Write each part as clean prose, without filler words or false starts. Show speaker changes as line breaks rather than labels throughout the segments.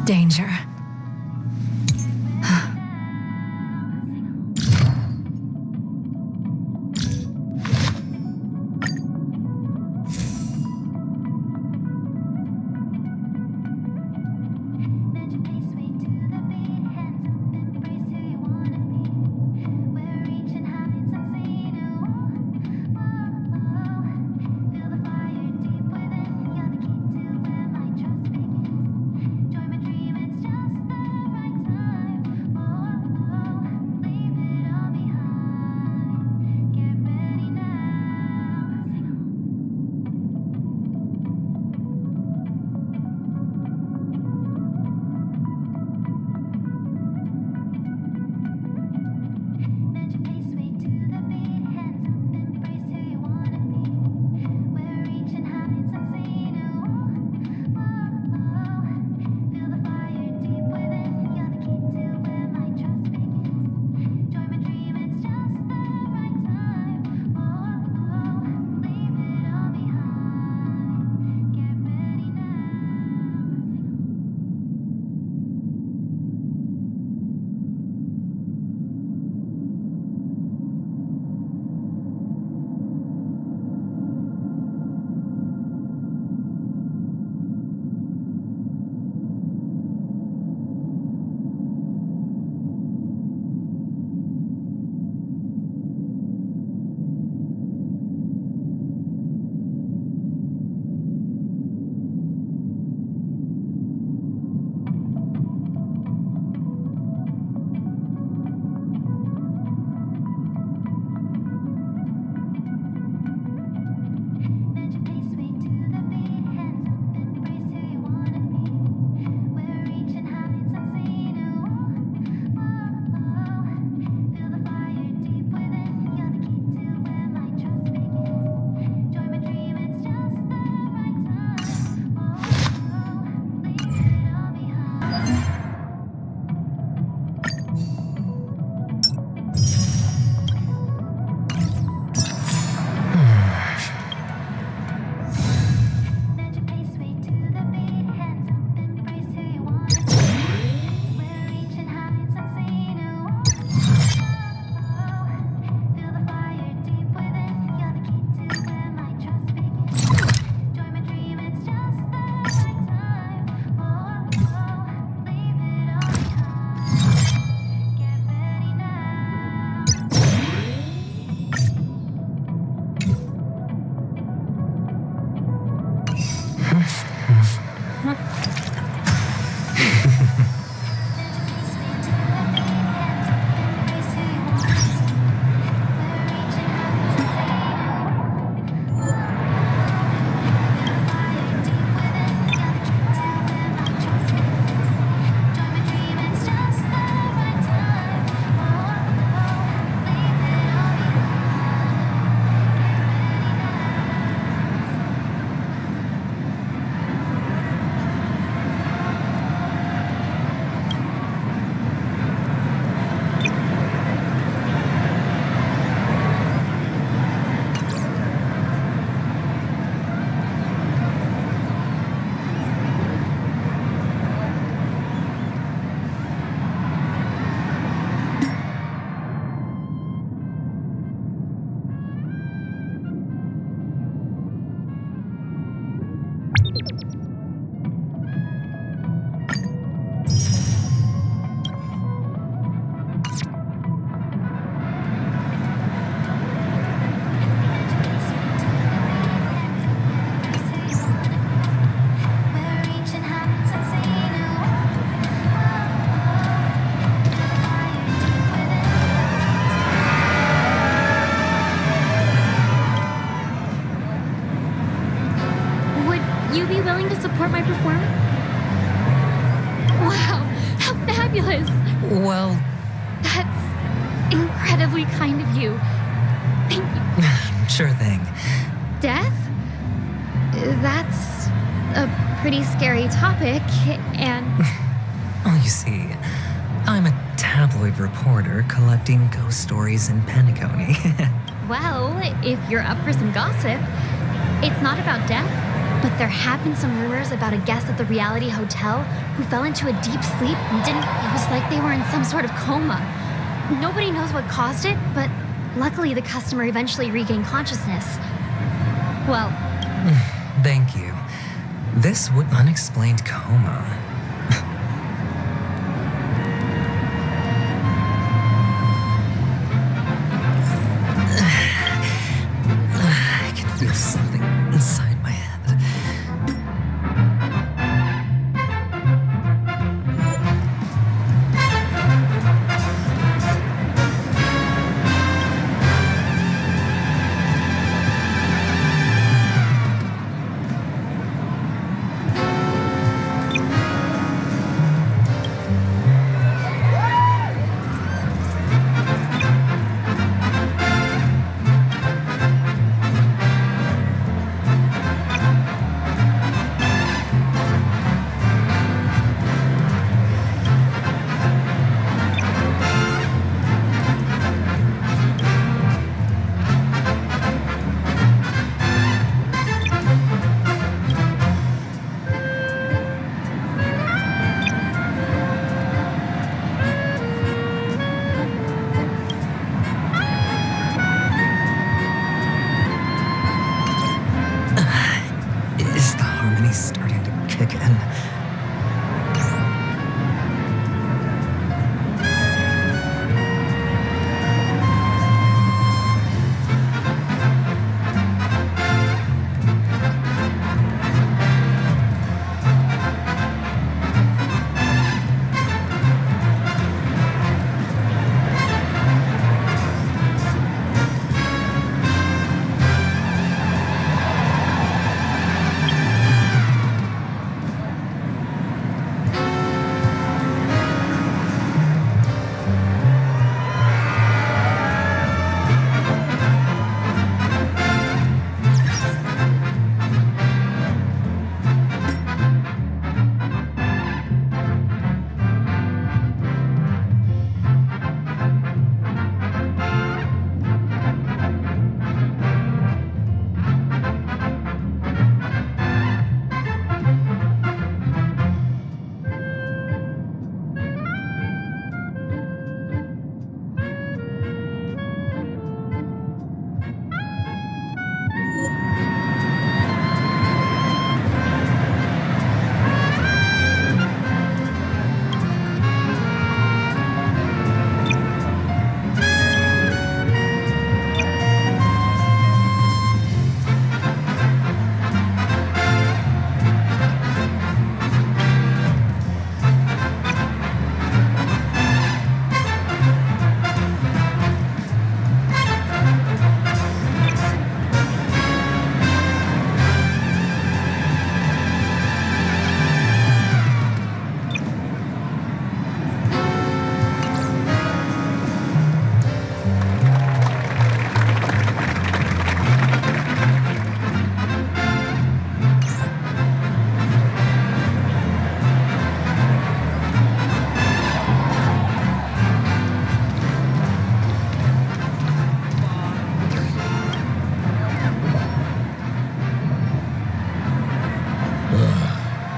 Danger.
Join my dream, it's just
my performance? Wow, how fabulous!
Well...
That's incredibly kind of you. Thank you.
Sure thing.
Death? That's a pretty scary topic, and...
Oh, you see, I'm a tabloid reporter collecting ghost stories in Penacony.
Well, if you're up for some gossip, it's not about death, but there have been some rumors about a guest at the reality hotel who fell into a deep sleep and it was like they were in some sort of coma. Nobody knows what caused it, but luckily the customer eventually regained consciousness. Well...
Thank you. This would unexplained coma. I can feel something inside my head. Starting to kick in.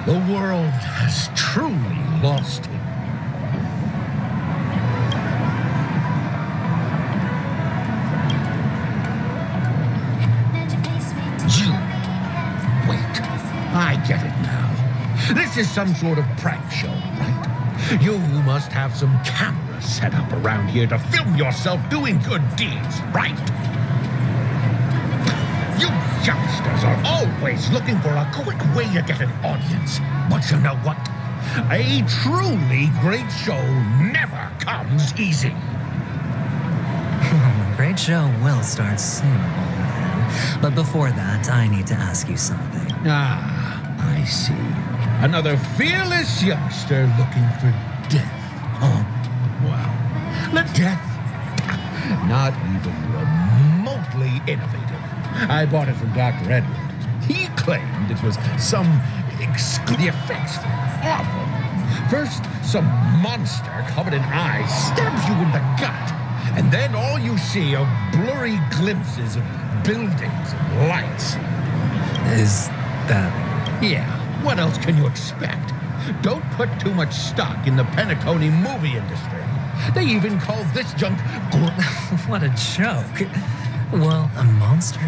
The world has truly lost him. You. Wait. I get it now. This is some sort of prank show, right? You must have some cameras set up around here to film yourself doing good deeds, right? You youngsters are always looking for a quick way to get an audience. But you know what? A truly great show never comes easy.
A great show will start soon, old man. But before that, I need to ask you something.
I see. Another fearless youngster looking for death. Oh, well. Let death. Not even remotely innovative. I bought it from Dr. Edward. He claimed it was some the effects were awful. First, some monster covered in eyes stabs you in the gut. And then all you see are blurry glimpses of buildings and lights.
Is that...
Yeah, what else can you expect? Don't put too much stock in the Penacony movie industry. They even call this junk...
What a joke. Well, a monster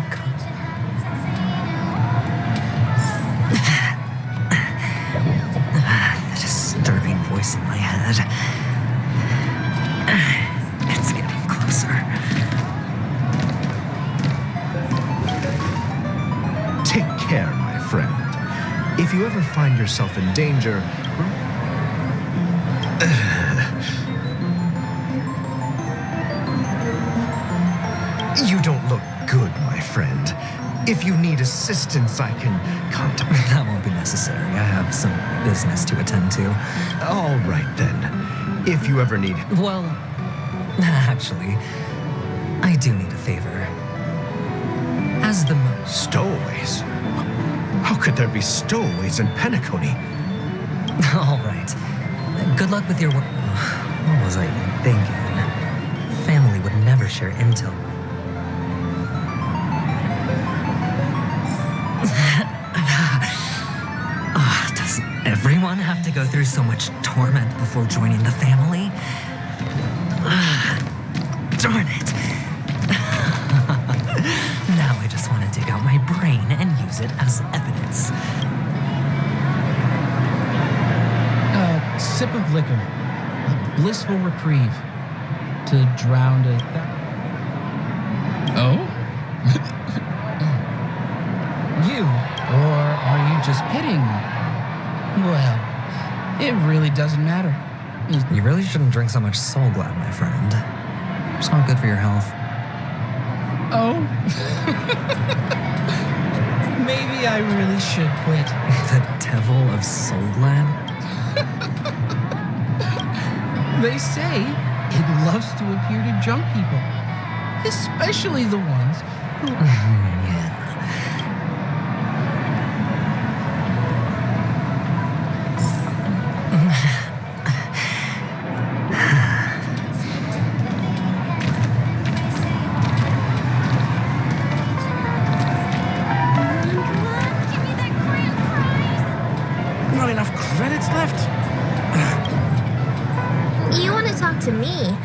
the disturbing voice in my head. It's getting closer.
Take care, my friend. If you ever find yourself in danger... You don't look good, my friend. If you need assistance, I can contact...
That won't be necessary. I have some business to attend to.
All right, then. If you ever need...
Well, actually, I do need a favor. As the
Stowaways? How could there be stowaways in Penacony?
All right. Good luck with your work. What was I even thinking? Family would never share intel. Does everyone have to go through so much torment before joining the family? Darn it. Now I just want to dig out my brain and use it as evidence.
A sip of liquor. A blissful reprieve. To drown a... Oh? You? Or are you just pitying me? Well, it really doesn't matter.
You really shouldn't drink so much Soul Glad, my friend. It's not good for your health.
Oh? Maybe I really should quit.
The devil of Soul Glad?
They say it loves to appear to drunk people. Especially the ones who...
Yeah.
Not enough credits left?
You want to talk to me?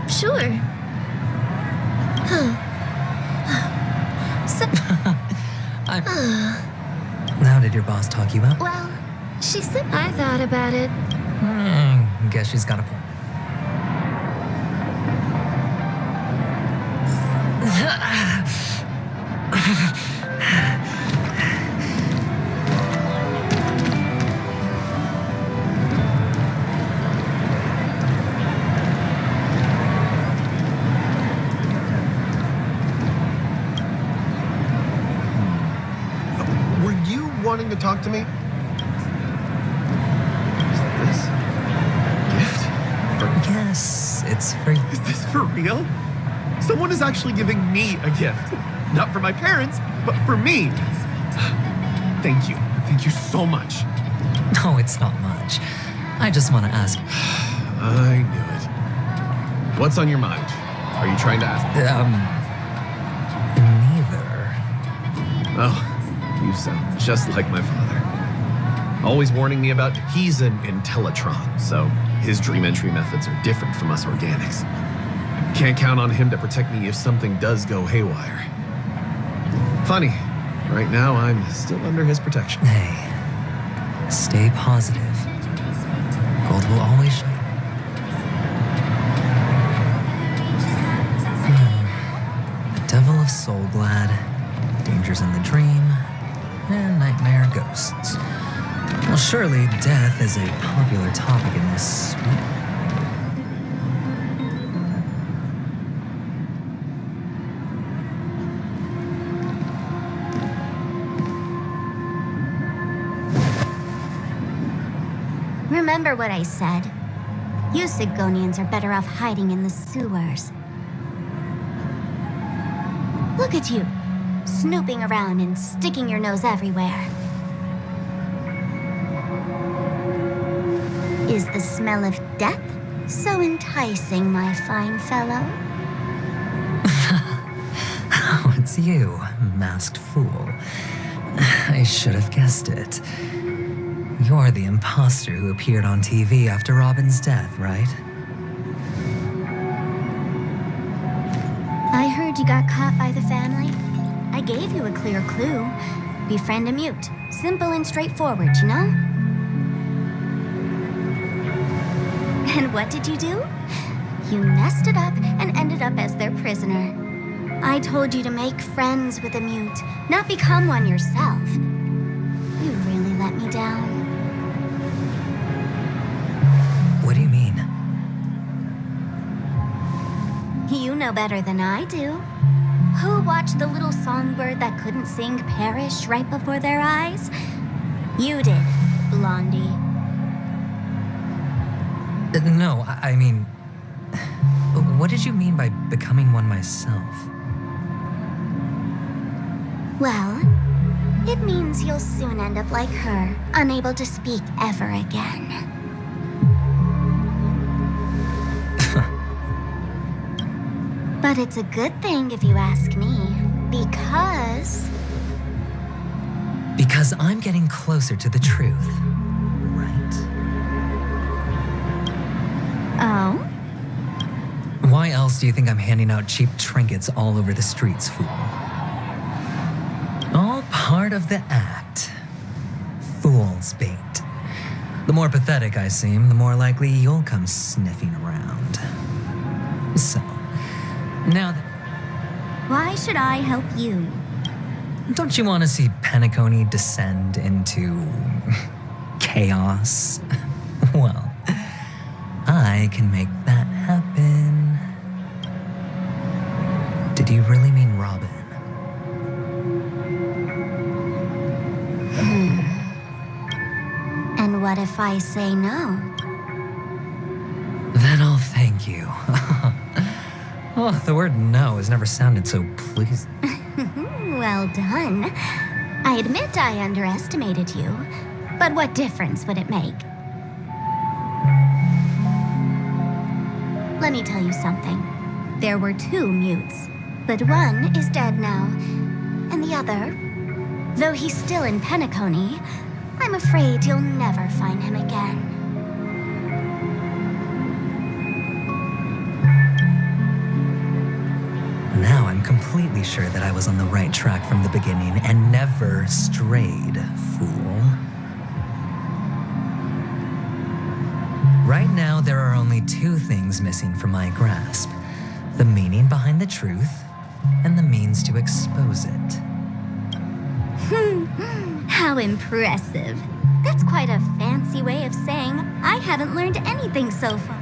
Sure. So,
How did your boss talk you out?
well, she said I thought about it.
Guess she's got a point.
Were you wanting to talk to me? Is this a gift?
Yes, it's for you.
Is this for real? Someone is actually giving me a gift. Not for my parents, but for me. Thank you. Thank you so much.
No, it's not much. I just want to ask.
I knew it. What's on your mind? Are you trying to ask?
Neither.
Oh, you sound just like my father. Always warning me about... He's an Intellitron, so his dream entry methods are different from us organics. Can't count on him to protect me if something does go haywire. Funny, right now I'm still under his protection.
Hey, stay positive. Gold will always shine. The Devil of Soul Glad, Dangers in the Dream, and Nightmare Ghosts. Well, surely death is a popular topic in this suite.
Remember what I said. You Sigonians are better off hiding in the sewers. Look at you, snooping around and sticking your nose everywhere. Is the smell of death so enticing, my fine fellow?
Oh, it's you, masked fool. I should have guessed it. You're the imposter who appeared on TV after Robin's death, right?
I heard you got caught by the family. I gave you a clear clue. Befriend a mute. Simple and straightforward, you know? And what did you do? You messed it up and ended up as their prisoner. I told you to make friends with a mute, not become one yourself. You really let me down.
What do you mean?
You know better than I do. Who watched the little songbird that couldn't sing perish right before their eyes? You did, Blondie.
No, I mean... What did you mean by becoming one myself?
Well, it means you'll soon end up like her, unable to speak ever again. But it's a good thing if you ask me, because...
Because I'm getting closer to the truth, right?
Oh?
Why else do you think I'm handing out cheap trinkets all over the streets, fool? All part of the act. Fool's bait. The more pathetic I seem, the more likely you'll come sniffing around. So, now that...
Why should I help you?
Don't you want to see Penacony descend into... chaos? Well, I can make that happen. Did you really mean Robin?
And what if I say no?
Then I'll thank you. Oh, the word no has never sounded so pleasing.
Well done. I admit I underestimated you, but what difference would it make? Let me tell you something. There were 2 mutes, but one is dead now, and the other, though he's still in Penacony, I'm afraid you'll never find him again.
Now I'm completely sure that I was on the right track from the beginning and never strayed, fool. Right now, there are only 2 things missing from my grasp. The meaning behind the truth, and the means to expose it.
How impressive. That's quite a fancy way of saying I haven't learned anything so far.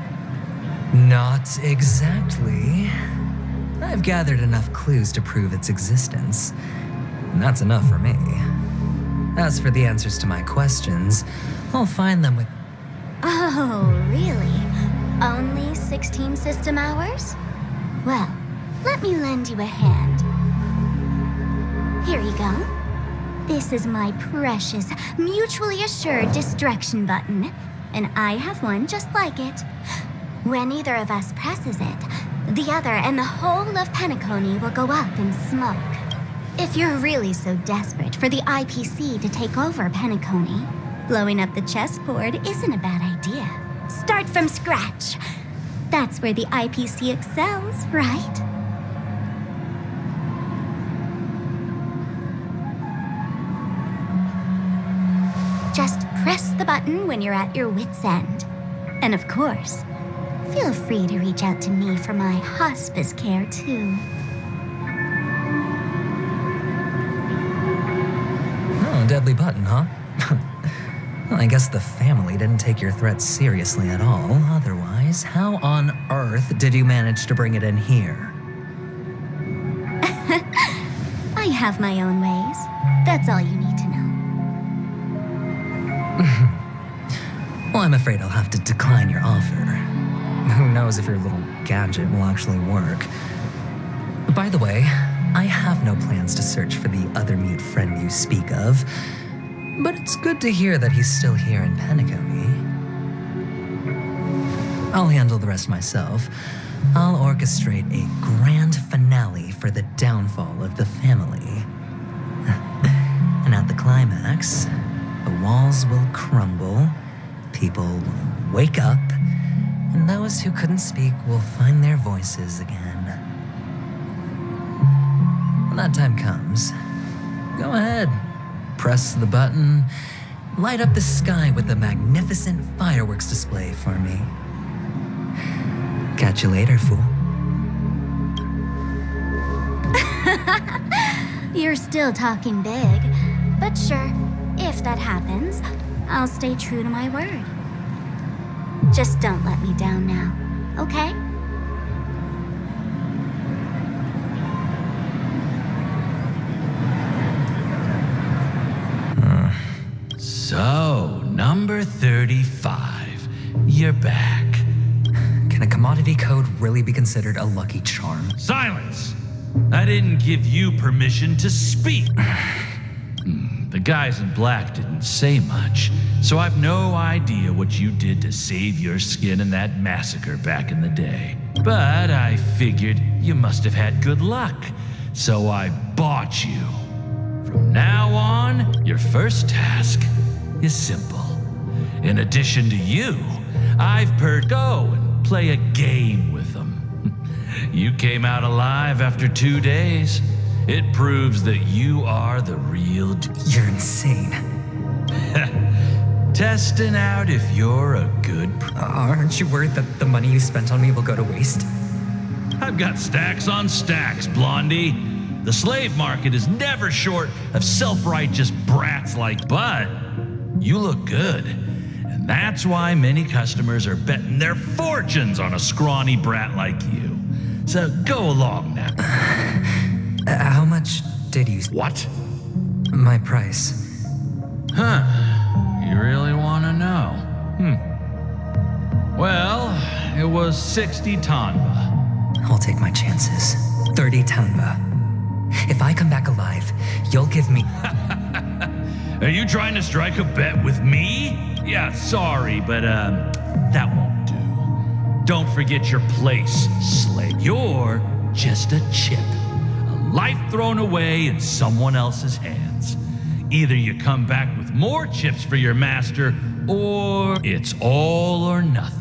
Not exactly. I've gathered enough clues to prove its existence, and that's enough for me. As for the answers to my questions, I'll find them with...
Oh, really? Only 16 system hours? Well, let me lend you a hand. Here you go. This is my precious, mutually assured distraction button, and I have one just like it. When either of us presses it, the other and the whole of Penacony will go up in smoke. If you're really so desperate for the IPC to take over Penacony, blowing up the chessboard isn't a bad idea. Start from scratch. That's where the IPC excels, right? Just press the button when you're at your wit's end. And of course, feel free to reach out to me for my hospice care, too.
Oh, deadly button, huh? Well, I guess the family didn't take your threat seriously at all. Otherwise, how on earth did you manage to bring it in here?
I have my own ways. That's all you need to know.
Well, I'm I'm afraid I'll have to decline your offer. Who knows if your little gadget will actually work. By the way, I have no plans to search for the other mute friend you speak of, but it's good to hear that he's still here in Penacony. I'll handle the rest myself. I'll orchestrate a grand finale for the downfall of the family. And at the climax, the walls will crumble, people will wake up, and those who couldn't speak will find their voices again. When that time comes, go ahead, press the button, light up the sky with a magnificent fireworks display for me. Catch you later, fool.
You're still talking big, but sure, if that happens, I'll stay true to my word. Just don't let me down now, okay?
So, number 35. You're back.
Can a commodity code really be considered a lucky charm?
Silence! I didn't give you permission to speak. The guys in black didn't say much, so I've no idea what you did to save your skin in that massacre back in the day. But I figured you must have had good luck, so I bought you. From now on, your first task is simple. In addition to you, I've go and play a game with them. You came out alive after 2 days. It proves that you are the real
You're insane.
testing out if you're a good
Aren't you worried that the money you spent on me will go to waste?
I've got stacks on stacks, Blondie. The slave market is never short of self-righteous brats but you look good. And that's why many customers are betting their fortunes on a scrawny brat like you. So go along now.
How much did you...
What?
My price.
Huh. You really want to know? Well, it was 60 tanba.
I'll take my chances. 30 tanba. If I come back alive, you'll give me...
Are you trying to strike a bet with me? Yeah, sorry, but that won't do. Don't forget your place, slave. You're just a chip. A life thrown away in someone else's hands. Either you come back with more chips for your master, or it's all or nothing.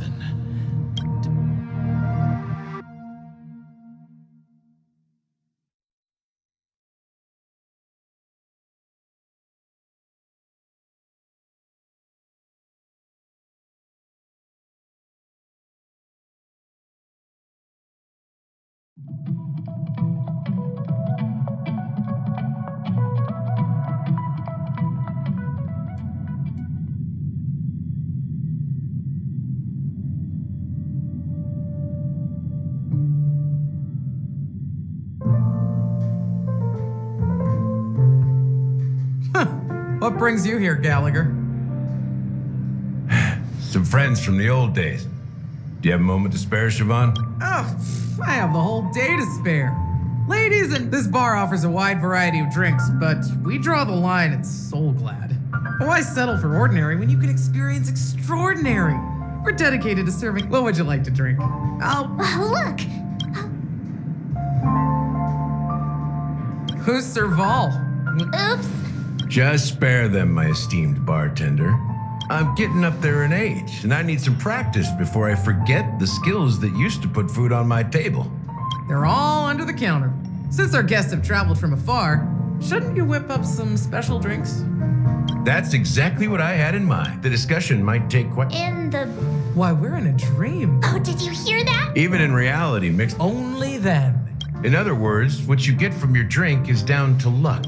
What brings you here, Gallagher?
Some friends from the old days. Do you have a moment to spare, Siobhan?
Oh, I have the whole day to spare. Ladies, and this bar offers a wide variety of drinks, but we draw the line at Soul Glad. Why settle for ordinary when you can experience extraordinary? We're dedicated to serving. What would you like to drink?
Look!
Who's Serval?
Oops!
Just spare them, my esteemed bartender. I'm getting up there in age, and I need some practice before I forget the skills that used to put food on my table.
They're all under the counter. Since our guests have traveled from afar, shouldn't you whip up some special drinks?
That's exactly what I had in mind. The discussion might take quite...
In the...
Why, we're in a dream.
Oh, did you hear that?
Even in reality, mixed...
Only then.
In other words, what you get from your drink is down to luck.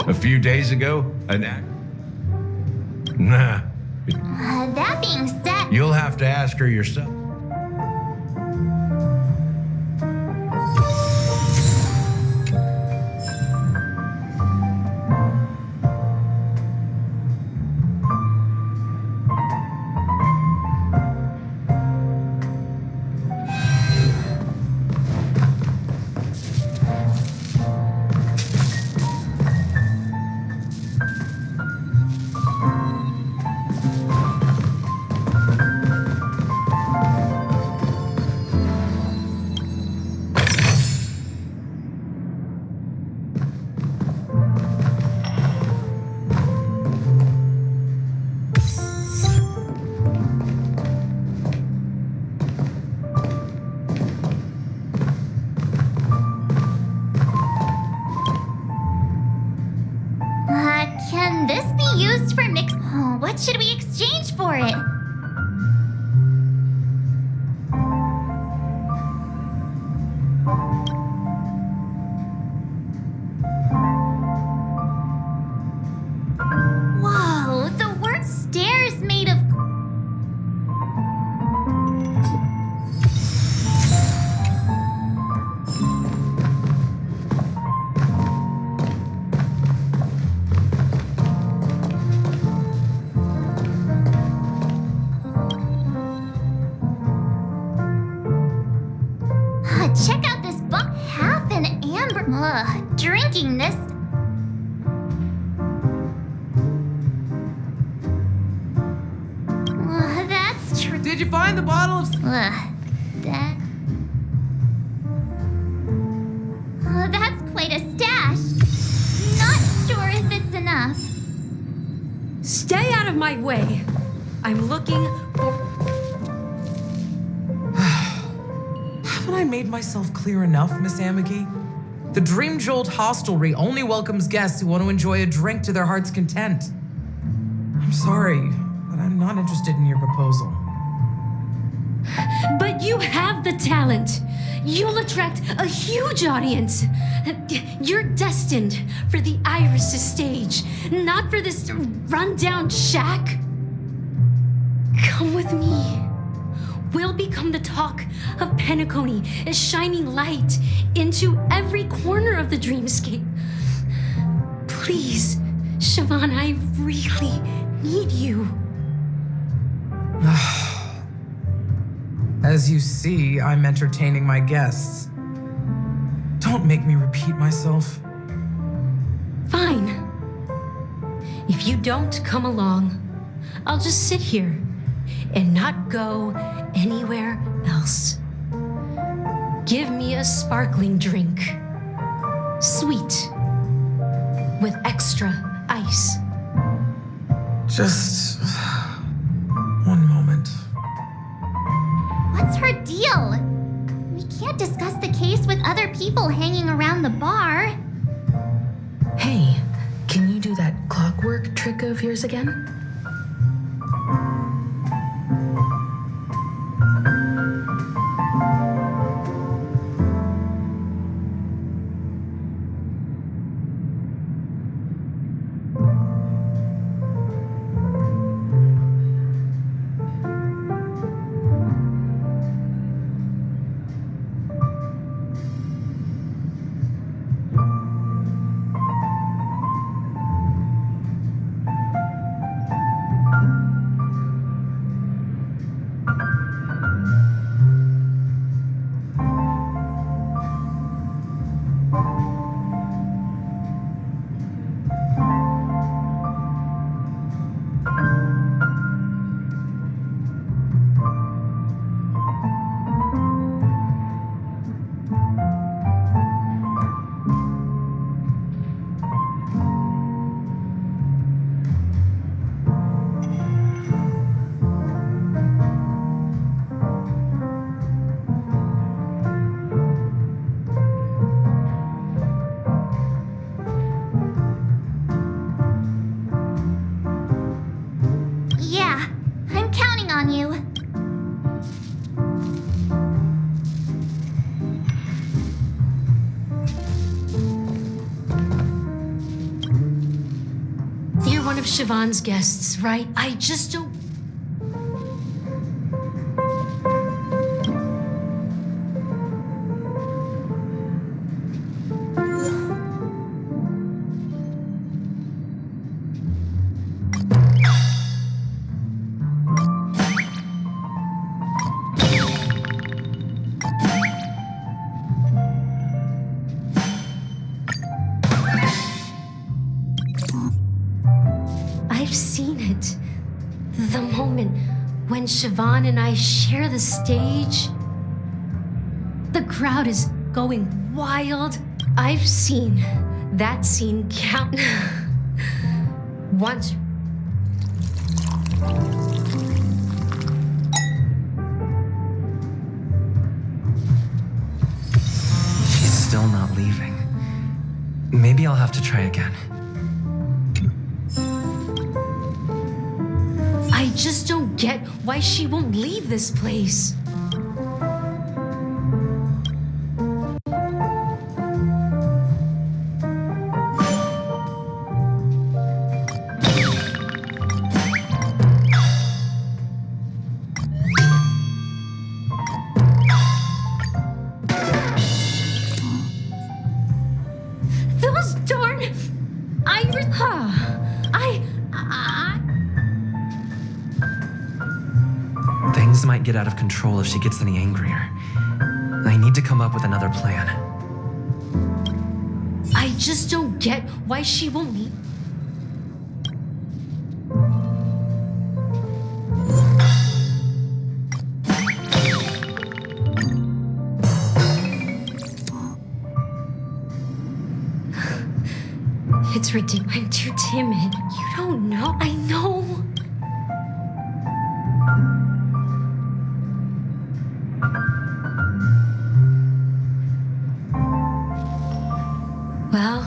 A few days ago, an act. Nah,
That being said,
you'll have to ask her yourself.
can this be used for mix? Oh, what should we exchange for it? Whoa, the word stairs made of... Check out this book. Half an amber. Ugh, drinking this. That's true.
Did you find the bottle of...
That's quite a stash. Not sure if it's enough.
Stay out of my way. I'm looking for...
Haven't I made myself clear enough, Miss Amagi? The Dream Jolt Hostelry only welcomes guests who want to enjoy a drink to their heart's content. I'm sorry, but I'm not interested in your proposal.
But you have the talent. You'll attract a huge audience. You're destined for the Iris' stage, not for this rundown shack. Come with me. We'll become the talk of Penacony, a shining light into every corner of the dreamscape. Please, Siobhan, I really need you.
As you see, I'm entertaining my guests. Don't make me repeat myself.
Fine. If you don't come along, I'll just sit here and not go anywhere else. Give me a sparkling drink. Sweet. With extra ice.
Just... one moment.
What's her deal? We can't discuss the case with other people hanging around the bar.
Hey, can you do that clockwork trick of yours again?
Siobhan's guests, right? I just don't. I've seen it. The moment when Siobhan and I share the stage. The crowd is going wild. I've seen that scene count once.
She's still not leaving. Maybe I'll have to try again.
I just don't get why she won't leave this place. Those darn Irish.
Things might get out of control if she gets any angrier. I need to come up with another plan.
I just don't get why she won't leave. It's ridiculous. I'm too timid. You don't know. I know. Well,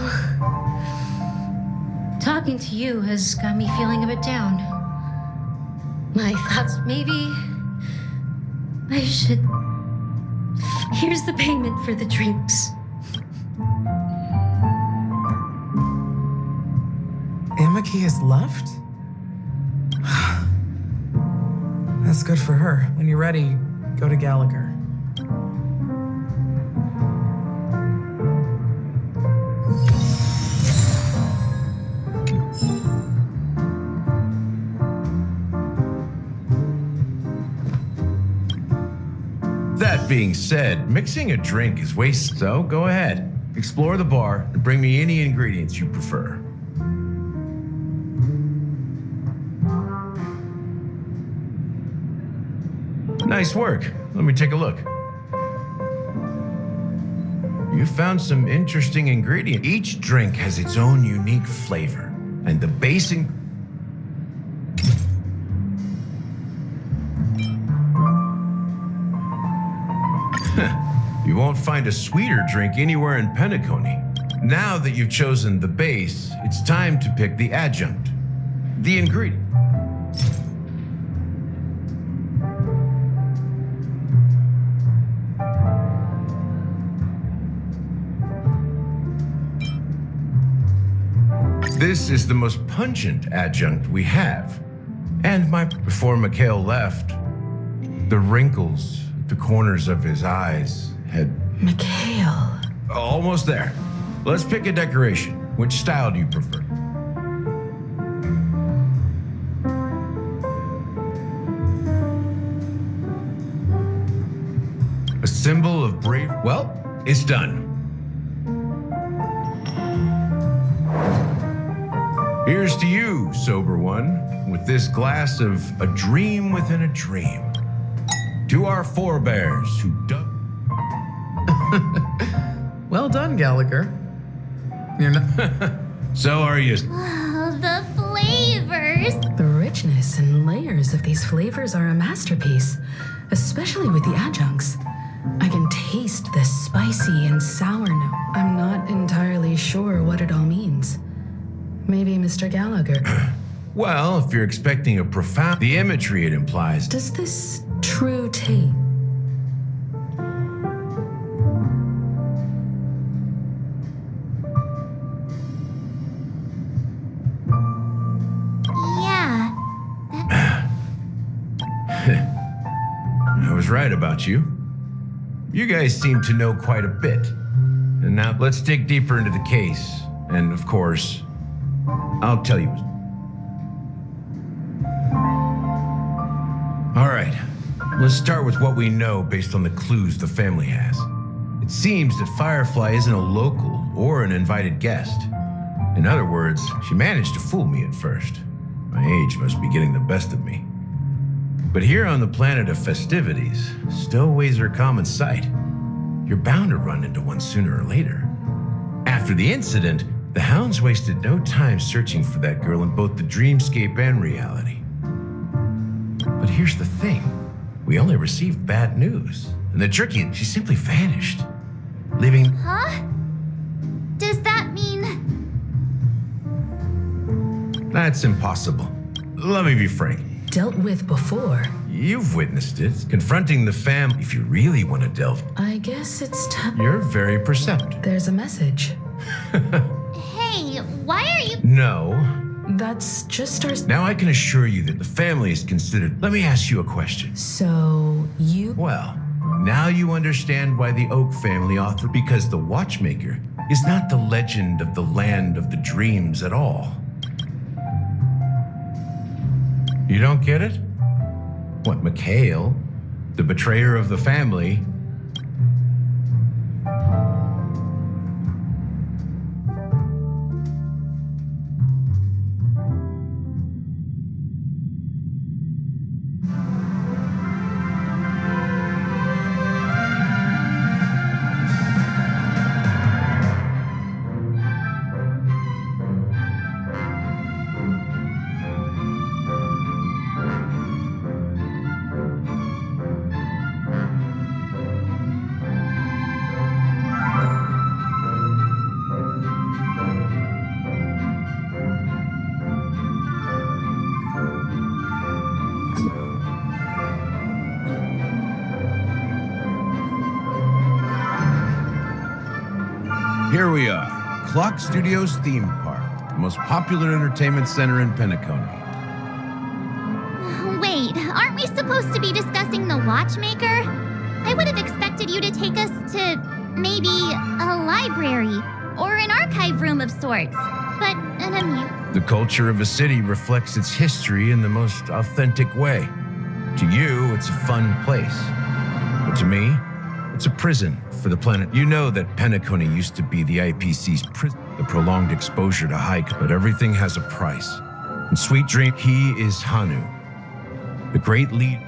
talking to you has got me feeling a bit down. I thought maybe I should. Here's the payment for the drinks.
Amaki has left? That's good for her. When you're ready, go to Gallagher.
That being said, mixing a drink is waste, so go ahead. Explore the bar and bring me any ingredients you prefer. Nice work. Let me take a look. You found some interesting ingredients. Each drink has its own unique flavor, and the basic. You won't find a sweeter drink anywhere in Penacony. Now that you've chosen the base, it's time to pick the adjunct, the ingredient. This is the most pungent adjunct we have. And before Mikhail left, the wrinkles at the corners of his eyes had
Mikhail.
almost there. Let's pick a decoration. Which style do you prefer? A symbol of brave. Well, it's done. Here's to you, sober one, with this glass of a dream within a dream. To our forebears who dug.
Well done, Gallagher. You're not.
So are you.
Oh, the flavors.
The richness and layers of these flavors are a masterpiece, especially with the adjuncts. I can taste the spicy and sour note. I'm not entirely sure what it all means. Maybe Mr. Gallagher.
Well, if you're expecting a profound. The imagery it implies.
Does this true taste?
right about you. You guys seem to know quite a bit. And now let's dig deeper into the case. And of course, I'll tell you. All right, let's start with what we know based on the clues the family has. It seems that Firefly isn't a local or an invited guest. In other words, she managed to fool me at first. My age must be getting the best of me. But here on the planet of festivities, stowaways are a common sight. You're bound to run into one sooner or later. After the incident, the hounds wasted no time searching for that girl in both the dreamscape and reality. But here's the thing. We only received bad news. And the tricky, she simply vanished, leaving...
Huh? Does that mean...
That's impossible. Let me be frank.
Dealt with before.
You've witnessed it, confronting the fam. If you really want to delve,
I guess it's time.
you're very perceptive.
There's a message.
Hey, why are you...
No.
That's just our.
Now I can assure you that the family is considered. Let me ask you a question.
So you.
Well, now you understand why the Oak family authored, because the Watchmaker is not the legend of the land of the dreams at all. You don't get it? What, Mikhail, the betrayer of the family? Here we are, Clock Studios Theme Park, the most popular entertainment center in Penacony.
Wait, aren't we supposed to be discussing the Watchmaker? I would have expected you to take us to maybe a library or an archive room of sorts. But an amusement.
The culture of a city reflects its history in the most authentic way. To you, it's a fun place. But to me, it's a prison for the planet. You know that Penacony used to be the IPC's prison. The prolonged exposure to hike, but everything has a price. In Sweet Dream, he is Hanu, the great lead.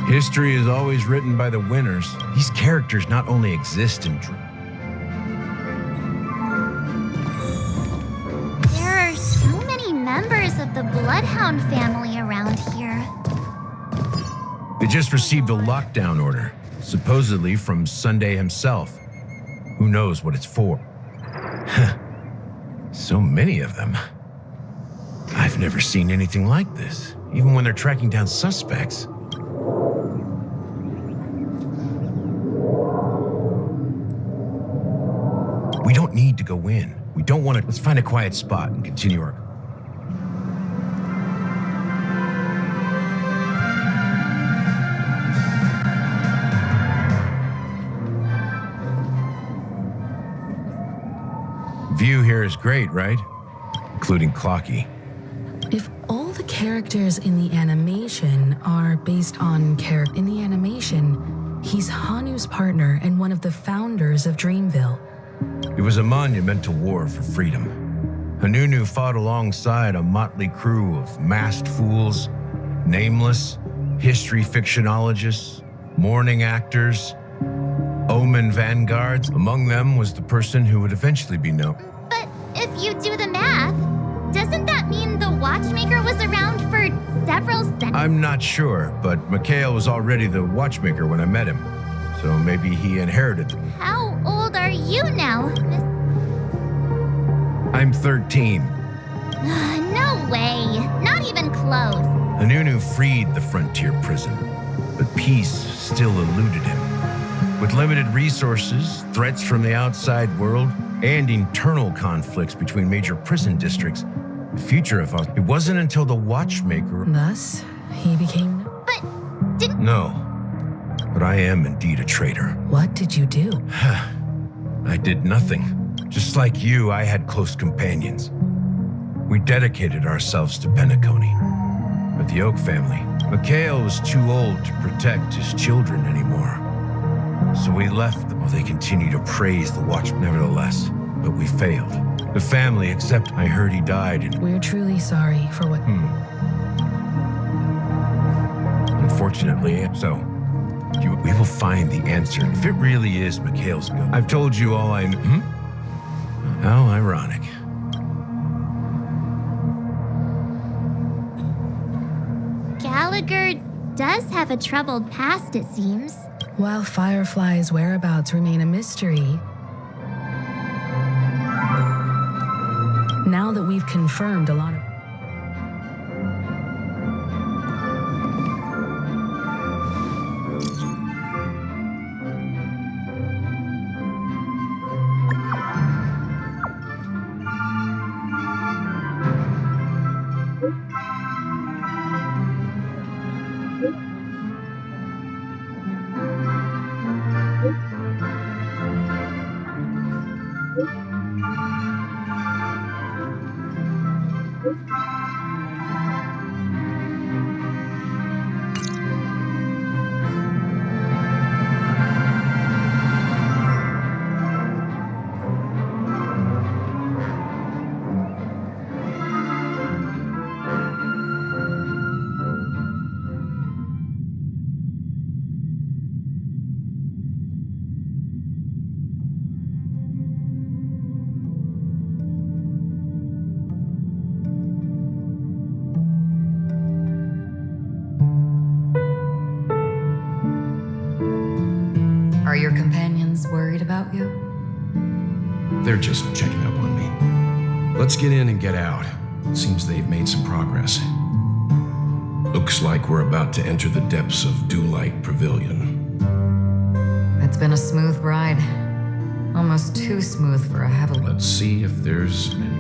History is always written by the winners. These characters not only exist in dreams.
There are so many members of the Bloodhound family around here.
They just received a lockdown order, supposedly from Sunday himself. Who knows what it's for? So many of them. I've never seen anything like this, even when they're tracking down suspects. We don't need to go in. We don't want to. Let's find a quiet spot and continue our... View here is great, right? Including Clocky.
If all the characters in the animation are based on in the animation, he's Hanu's partner and one of the founders of Dreamville.
It was a monumental war for freedom. Hanunu fought alongside a motley crew of masked fools, nameless, history fictionologists, mourning actors, omen vanguards. Among them was the person who would eventually be known.
But if you do the math, doesn't that mean the Watchmaker was around for several centuries?
I'm not sure, but Mikhail was already the Watchmaker when I met him. So maybe he inherited it.
How old are you now, Miss?
I'm 13.
No way. Not even close.
Hanunu freed the frontier prison, but peace still eluded him. With limited resources, threats from the outside world, and internal conflicts between major prison districts, the future of us, it wasn't until the Watchmaker...
Thus, he became.
But
didn't.
No, but I am indeed a traitor.
What did you do?
I did nothing. Just like you, I had close companions. We dedicated ourselves to Penacony. But the Oak family, Mikhail was too old to protect his children anymore. So we left them while they continued to praise the Watch. Nevertheless, but we failed. The family, except I heard he died in...
We're truly sorry for what.
Unfortunately, so we will find the answer. If it really is Mikhail's ghost. I've told you all I know. How ironic.
Gallagher does have a troubled past, it seems.
While Firefly's whereabouts remain a mystery, now that we've confirmed a lot of.
Are your companions worried about you?
They're just checking up on me. Let's get in and get out. Seems they've made some progress. Looks like we're about to enter the depths of Dewlight Pavilion.
It's been a smooth ride. Almost too smooth for a heavily.
Let's see if there's any...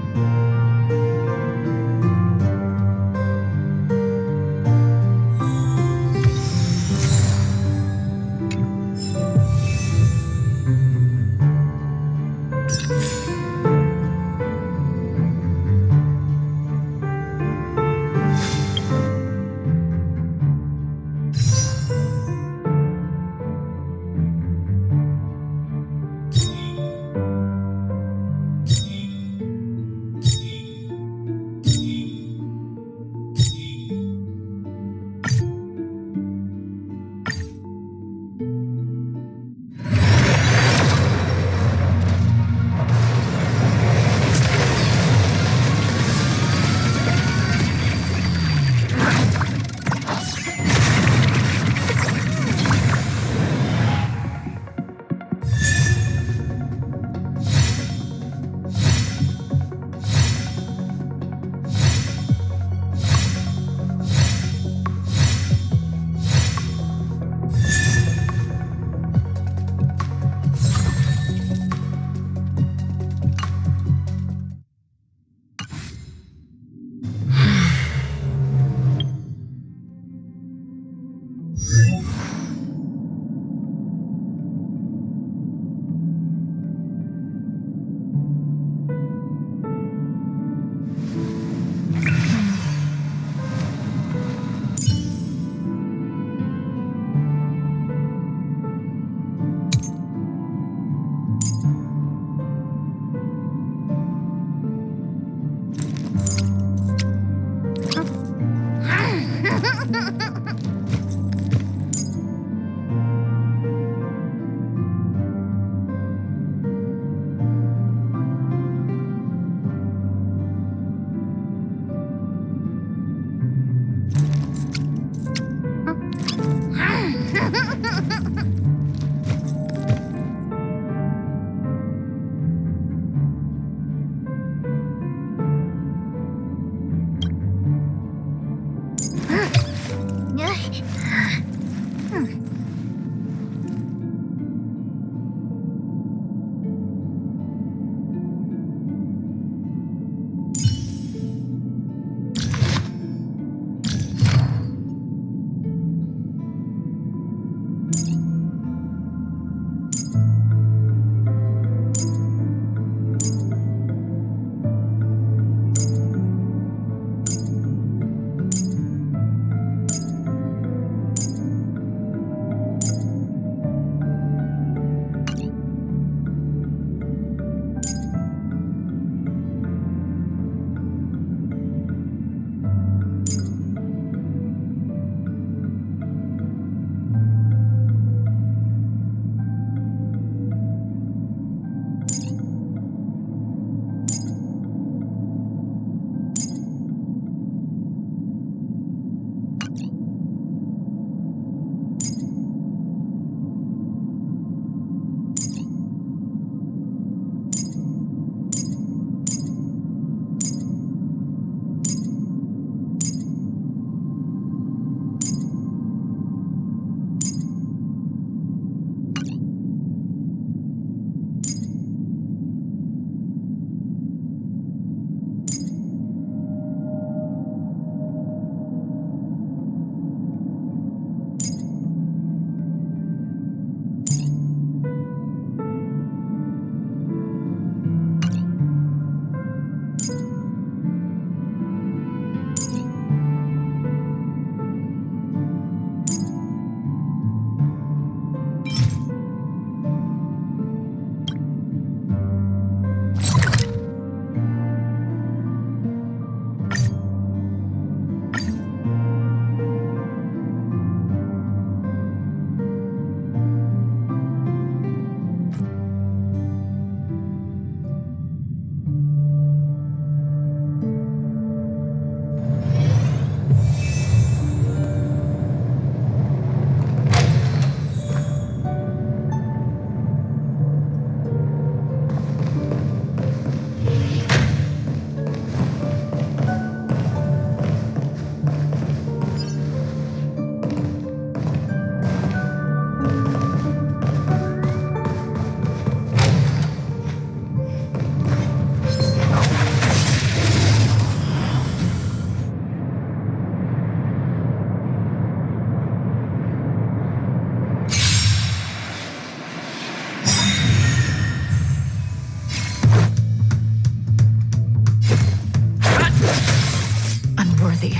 unworthy.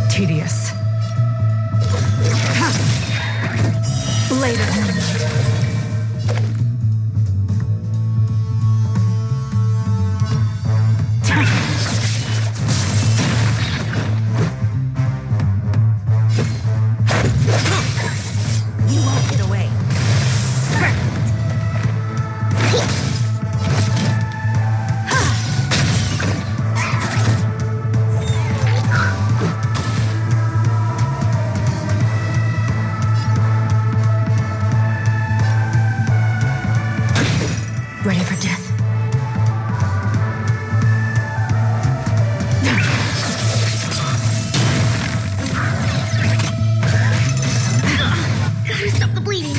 Tedious. Later.
You won't get away.
Ready for death.
Gotta stop the bleeding.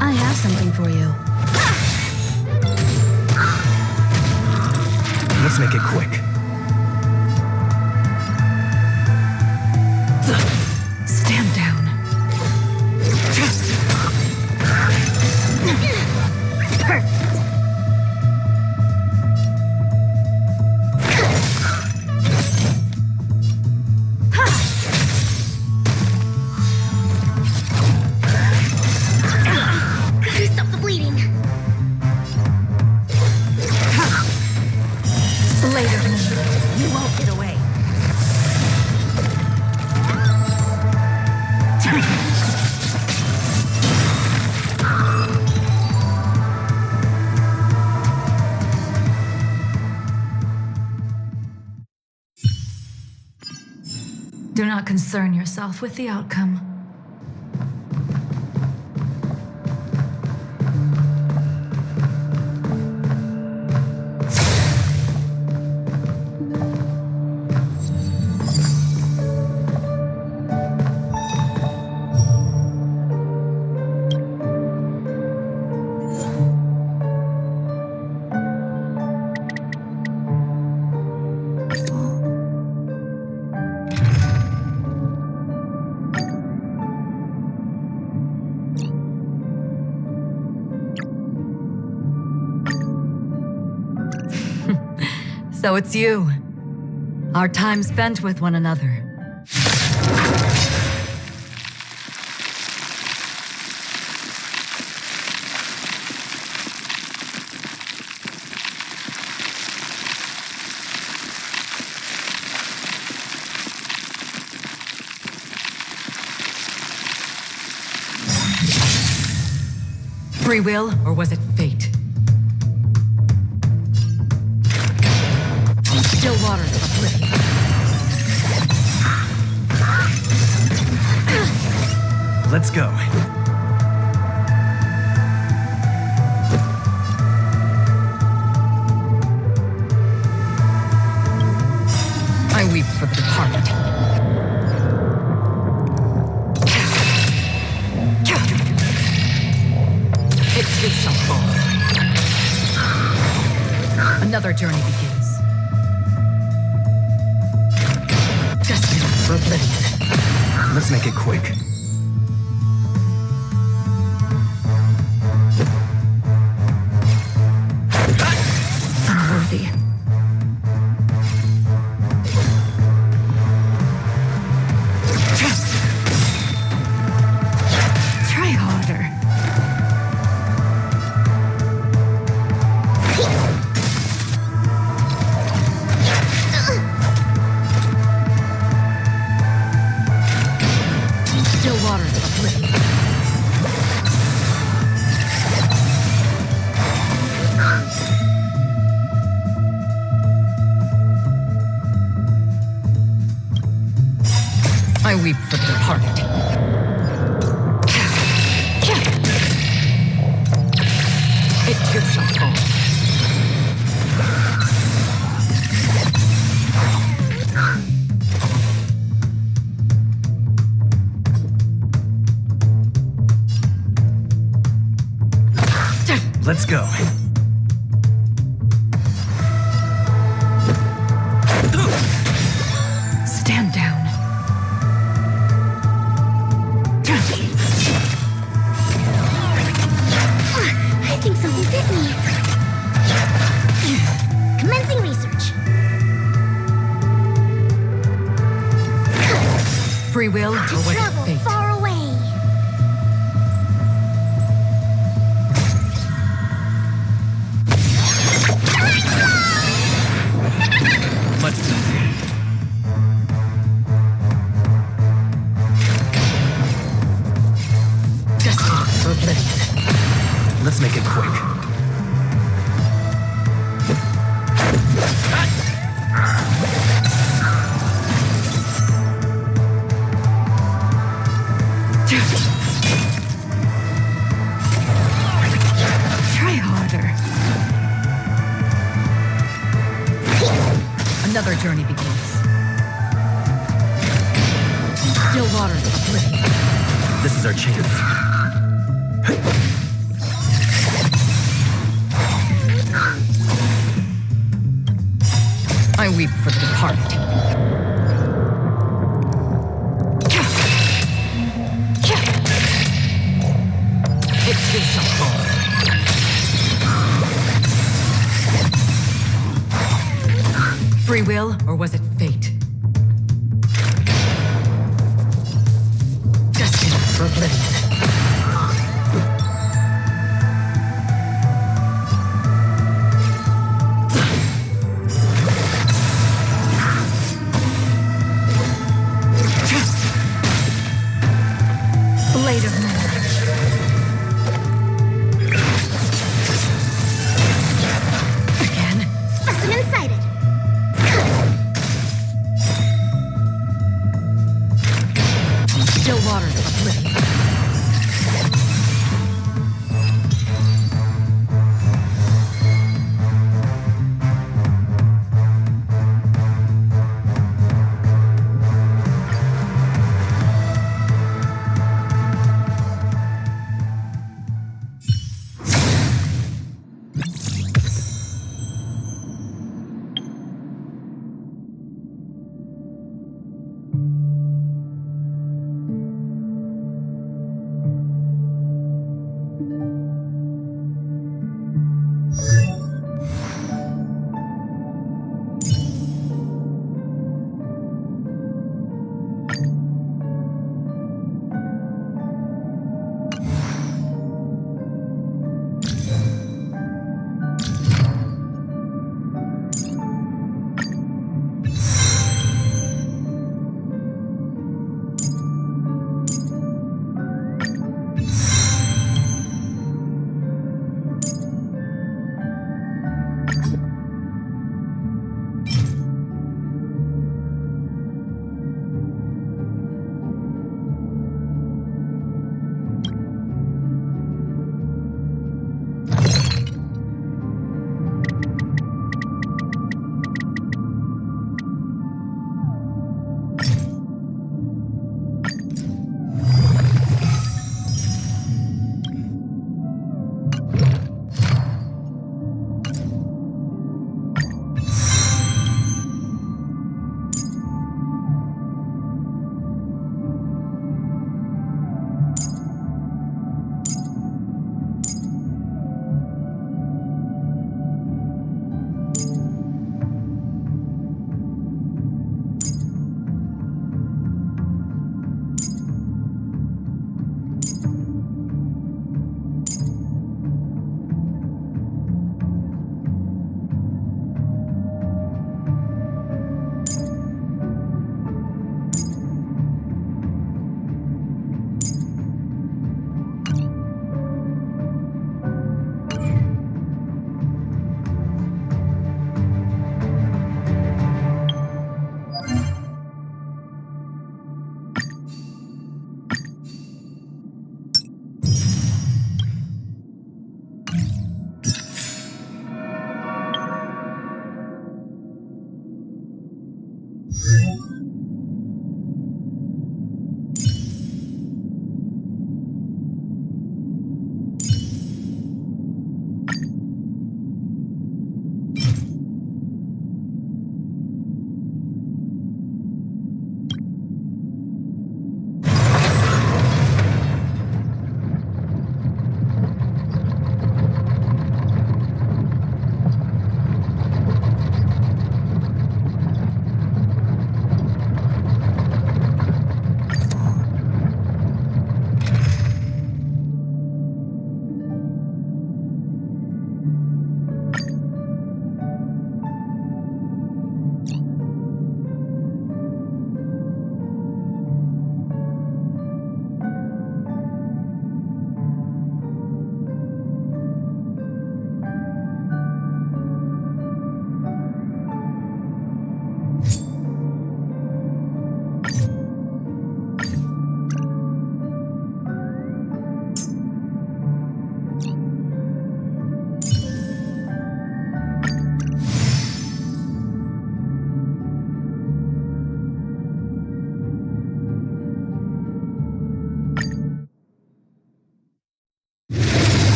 I have something for you.
Let's make it quick.
Stand down.
Gotta stop the bleeding.
Later.
You won't get away.
Do not concern yourself with the outcome.
So it's you. Our time spent with one another. Free will, or was it fate? Still waters of oblivion.
Let's go.
I weep for the departed. It too shall fall. Another journey begins. Destined for oblivion.
Let's make it quick.
Unworthy. Try harder.
waters of oblivion. I weep for the departed. It too shall fall.
Let's go.
Stand down.
I think something bit me. Commencing research.
Free will or
To
was it
travel
fate?
far away.
Let's go.
Destined for oblivion.
Let's make it quick.
Try harder.
Another journey begins. Still waters of oblivion.
This is our chance.
I weep for the departed. It too shall fall. Free will, or was it fate? Destined for oblivion. Blade of man. Again.
Specimen sighted.
Still waters of oblivion.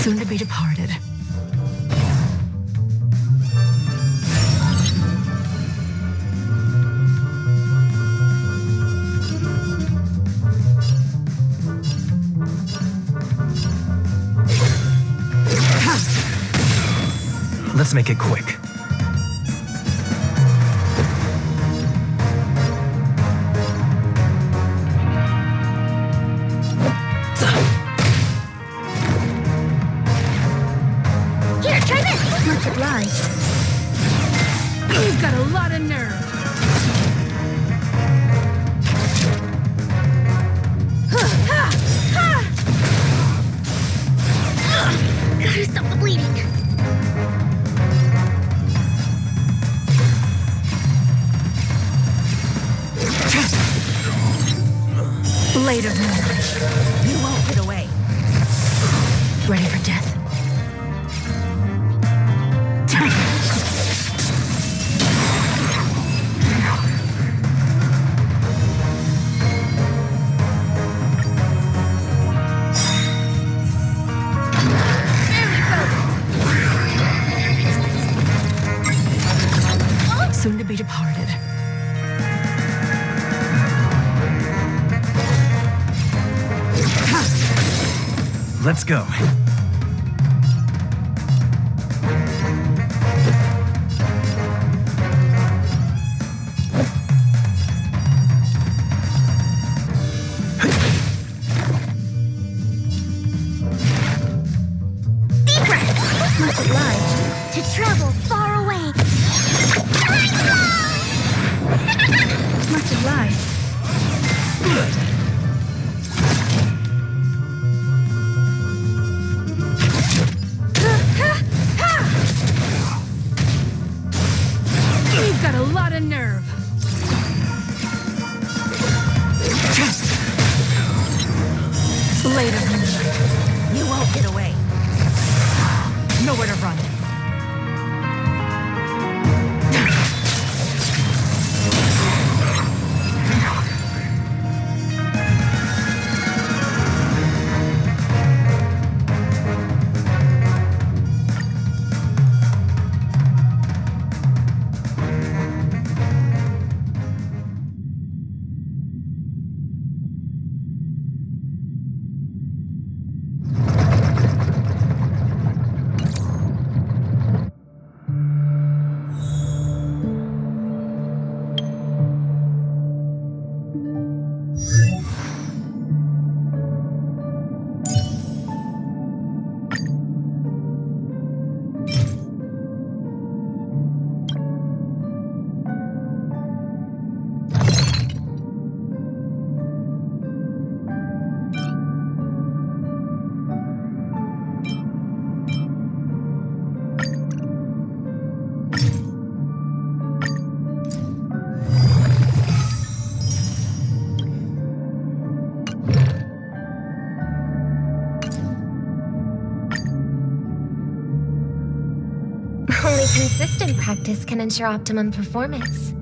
Soon to be departed.
Let's make it quick.
Here, try this! Much obliged.
You've got a lot of nerve.
Gotta stop the bleeding.
Later, Moonlight. You won't get away. Ready for death? Soon to be departed.
Let's go.
Much obliged. To travel far away. Much obliged.
You've got a lot of nerve. Later, Moonlight. You won't get away. Nowhere to run.
Only consistent practice can ensure optimum performance.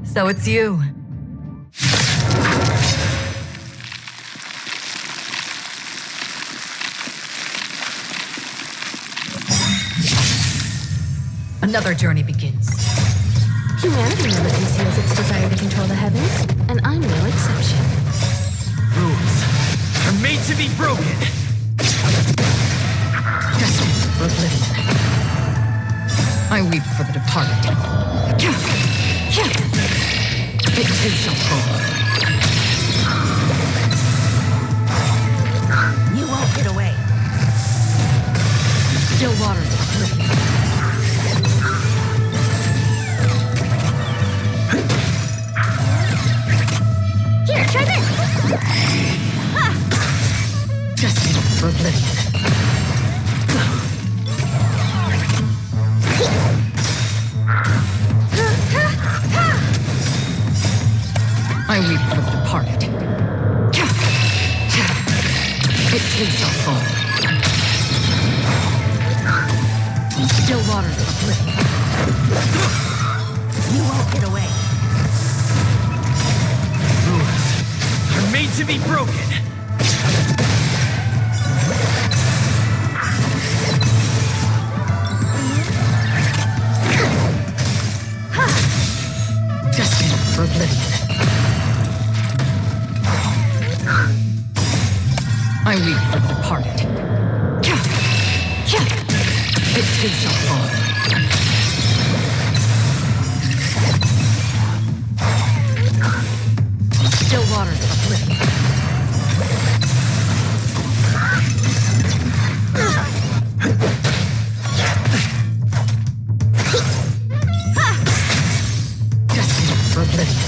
So it's you. Another journey begins.
Humanity never conceals its desire to control the heavens, and I'm no exception.
Rules are made to be broken.
Dustin, for oblivion. I weep for the departed. It too shall fall. You won't get away. Still waters of oblivion.
Here, try this!
Destined for oblivion. I weep for the departed. It too shall fall. Still waters of oblivion. You won't get away.
Rules are made to be broken.
Destined for oblivion. I weep for the departed. It too shall fall. Still waters of oblivion. Destined for oblivion.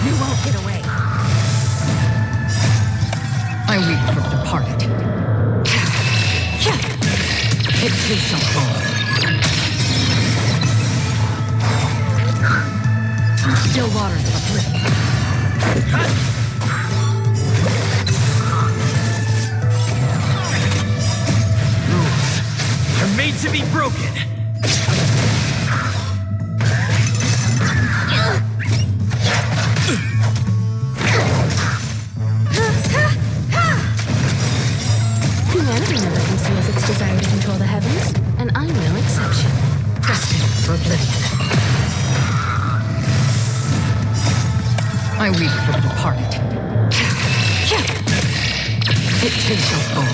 You won't get away. I weep for the departed. It too shall fall. Still waters of oblivion.
Rules are made to be broken.
Humanity never conceals its desire to control the heavens, and I'm no exception. Destined for oblivion. I weep for the departed. It too shall fall.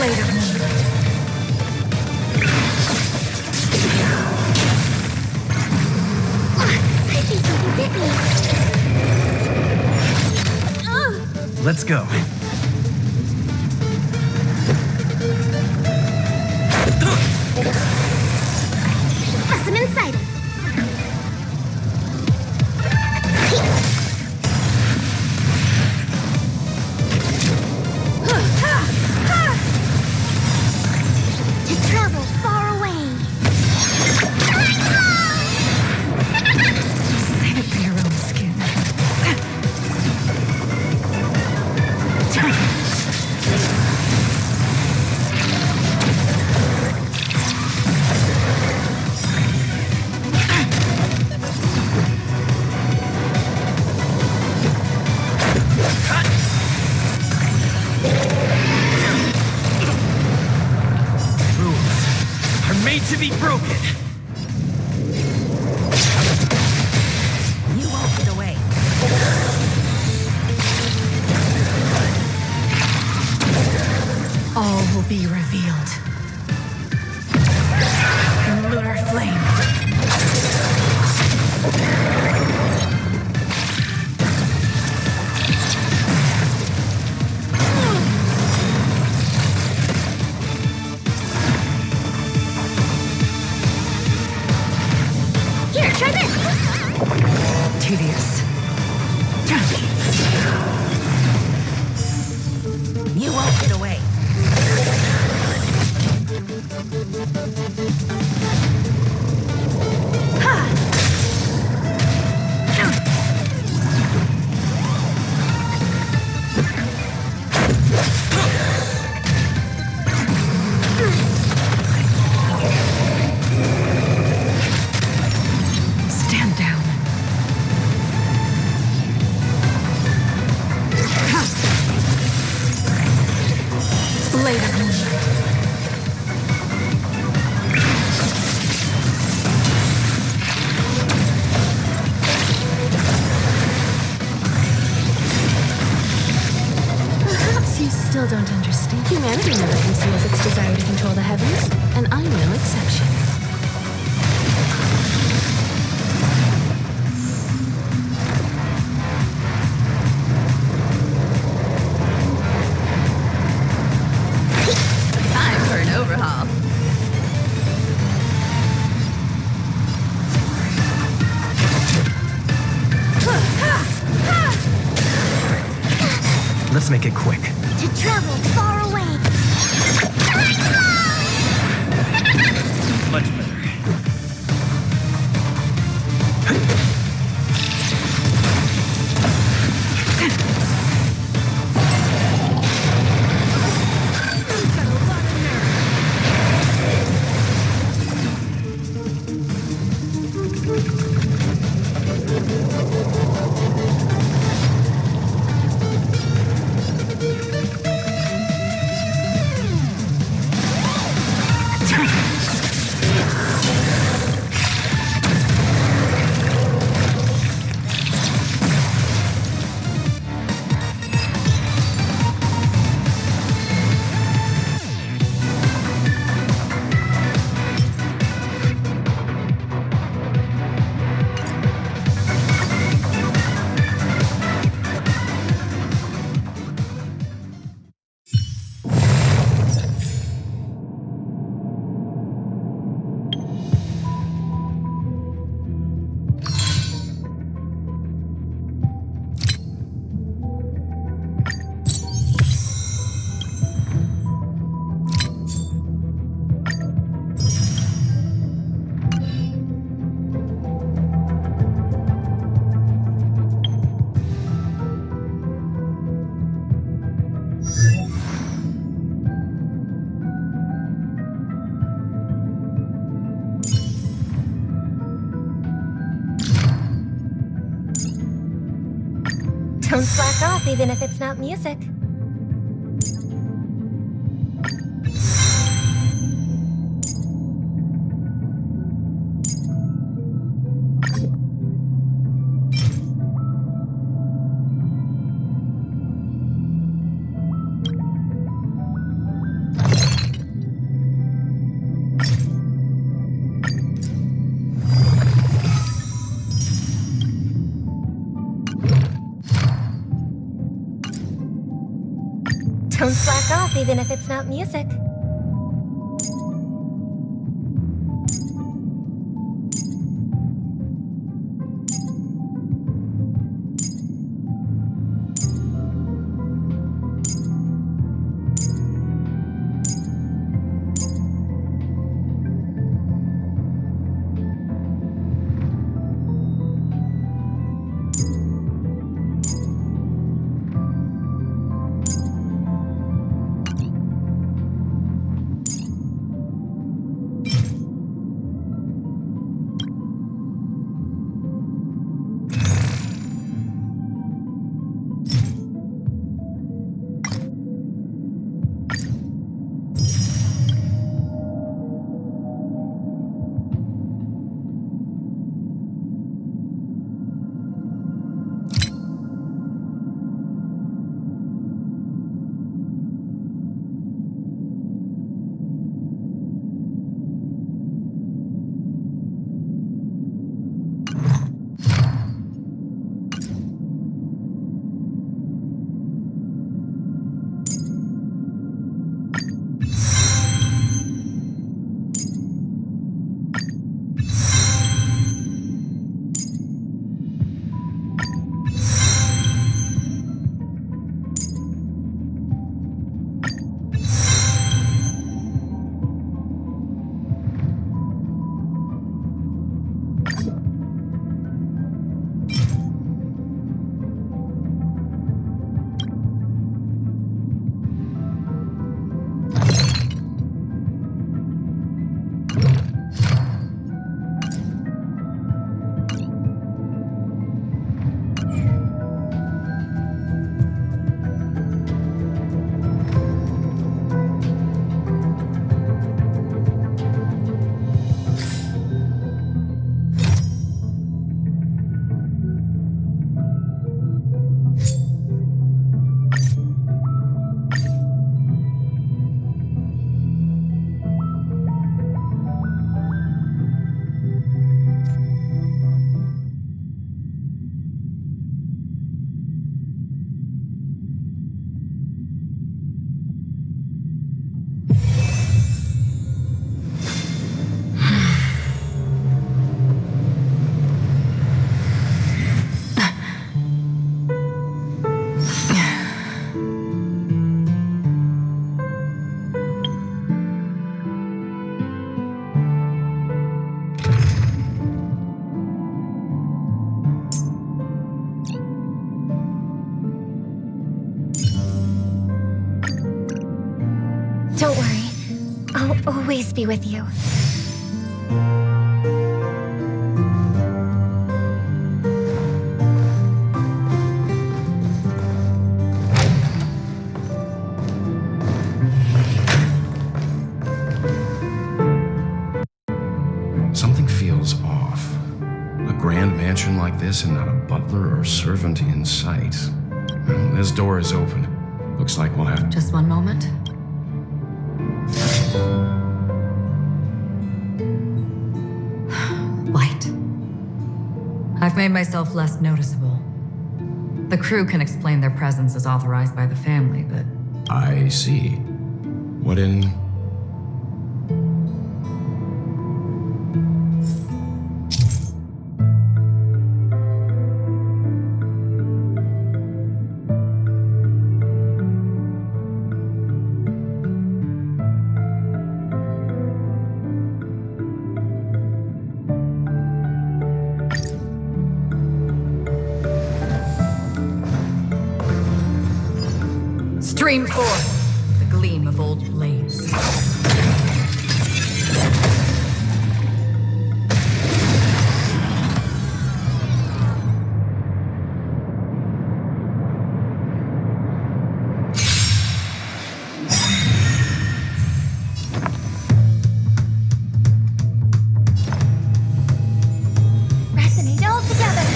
Blade of Moonlight.
I think something bit me.
Let's go.
Press him inside. To travel far away.
Save it for your own skin.
Rules are made to be broken.
You won't get away. All will be revealed. In lunar flame.
Here, try this.
Tedious. You won't get away. Stand down. Blade of Moonlight. Perhaps you still don't understand. Humanity never conceals its desire to control the heavens, and I'm no exception. Time for an overhaul.
Let's make it quick.
To travel far away.
Much better.
Don't slack off even if it's not music. Don't slack off even if it's not music. Don't worry. I'll always be with you.
Something feels off. A grand mansion like this and not a butler or servant in sight. Well, this door is open. Looks like we'll have...
Just one moment. Light. I've made myself less noticeable. The crew can explain their presence as authorized by the family, but...
I see. What in...
Stream forth the gleam of old blades.
Resonate all together.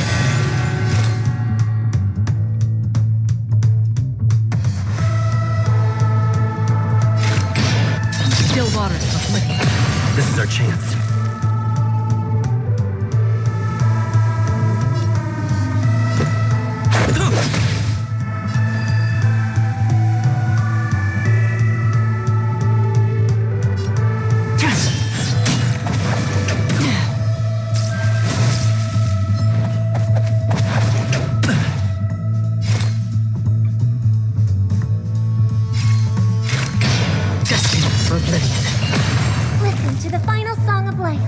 Still waters afflicted.
This is our chance.
for oblivion.
Listen to the final song of life.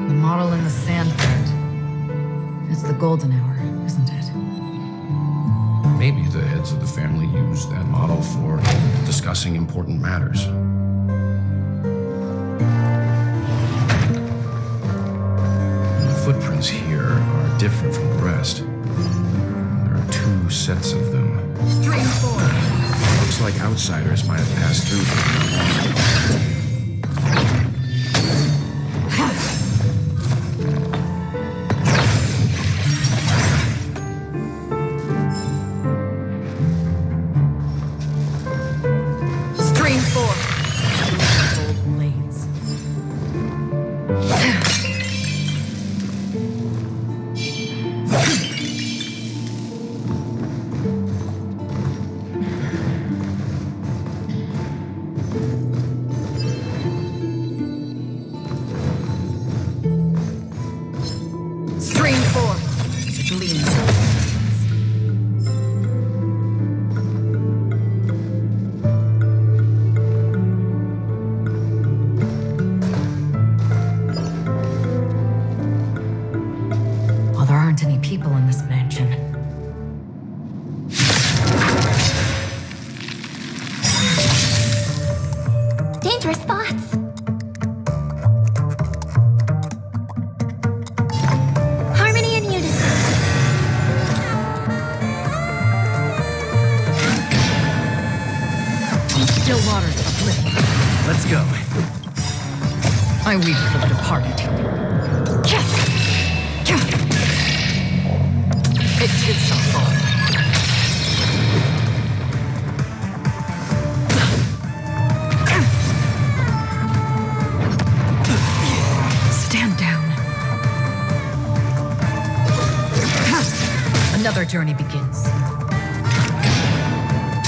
The model in the sandpit. It's the golden hour, isn't it?
Maybe the heads of the family used that model for discussing important matters. The footprints here are different from the rest. There are 2 sets of them.
Stream 4.
Looks like outsiders might have passed through them.
Stream 4. Gold blades. Stream 4. Gleam. Well, there aren't any people in this mansion.
Dangerous thoughts. Harmony and unison.
Still waters of oblivion.
Let's go.
I weep for the departed. It too shall fall. Stand down. Another journey begins.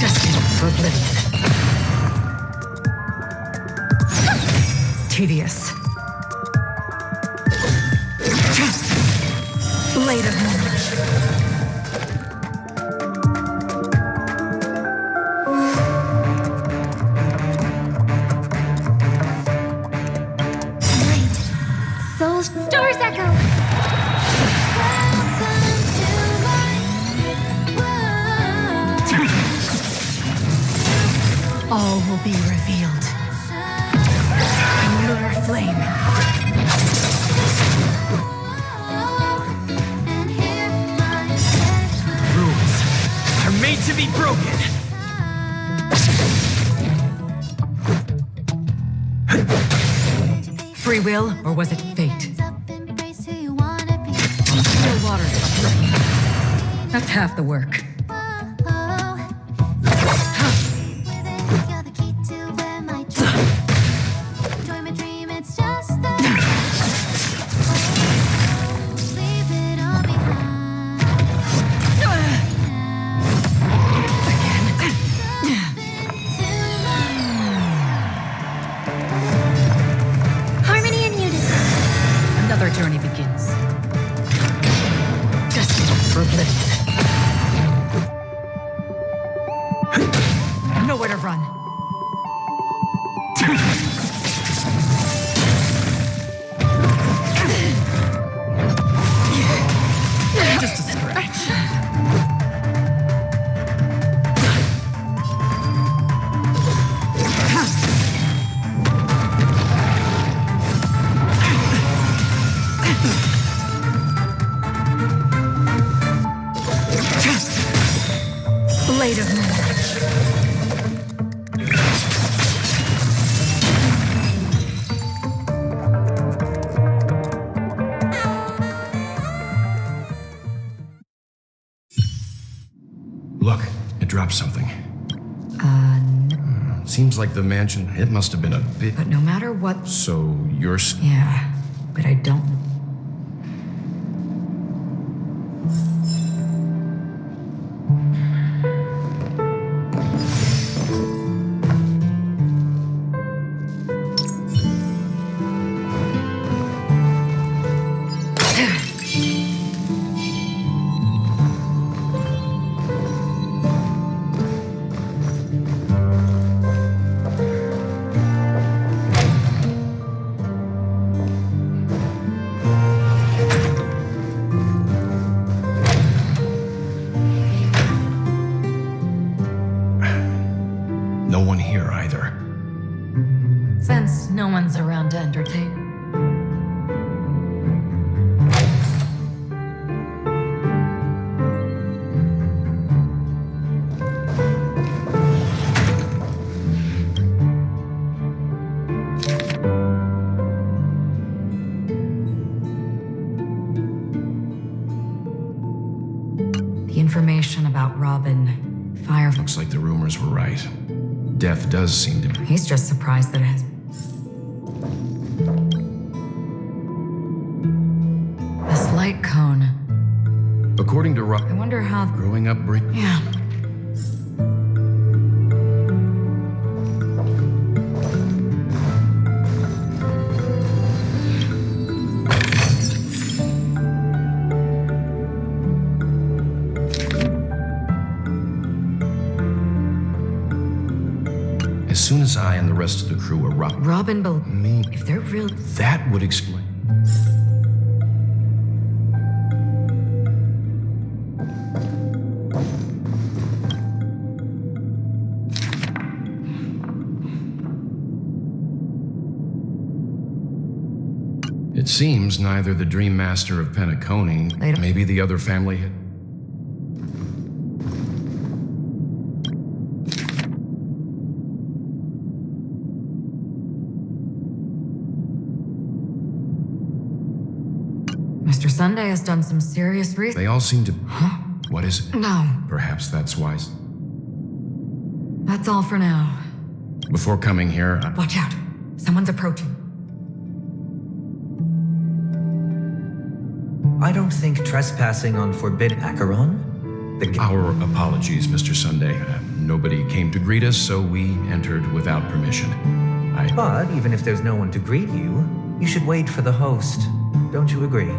Destined for oblivion. Tedious. Blade of Moonlight.
Soul's Stars Echo.
All will be revealed. Lunar flame.
Rules are made to be broken.
Free will, or was it fate? Still waters of oblivion. That's half the work.
Harmony and unison.
Another journey begins. Destined for oblivion. Nowhere to run. Just a stretch. Blade of Moonlight.
drop something.
No.
Seems like the mansion, it must have been a bit...
But no matter what...
So you're...
Yeah, but I don't...
No one here either.
Since no one's around to entertain. The information about Robin, Firefly.
Looks like the rumors were right. Death does seem to be...
He's just surprised that it has... This light cone.
According to
I
Rob...
wonder how...
Growing up bring...
Yeah.
As soon as I and the rest of the crew arrive...
Robin,
Me...
if they're real...
That would explain... It seems neither the Dream Master of Penacony, maybe the other family had...
Mr. Sunday has done some serious research.
They all seem to... Huh? What is it?
No.
Perhaps that's wise.
That's all for now.
Before coming here,
Watch out. Someone's approaching.
I don't think trespassing on forbidden Acheron.
Our apologies, Mr. Sunday. Nobody came to greet us, so we entered without permission.
But even if there's no one to greet you, you should wait for the host. Don't you agree?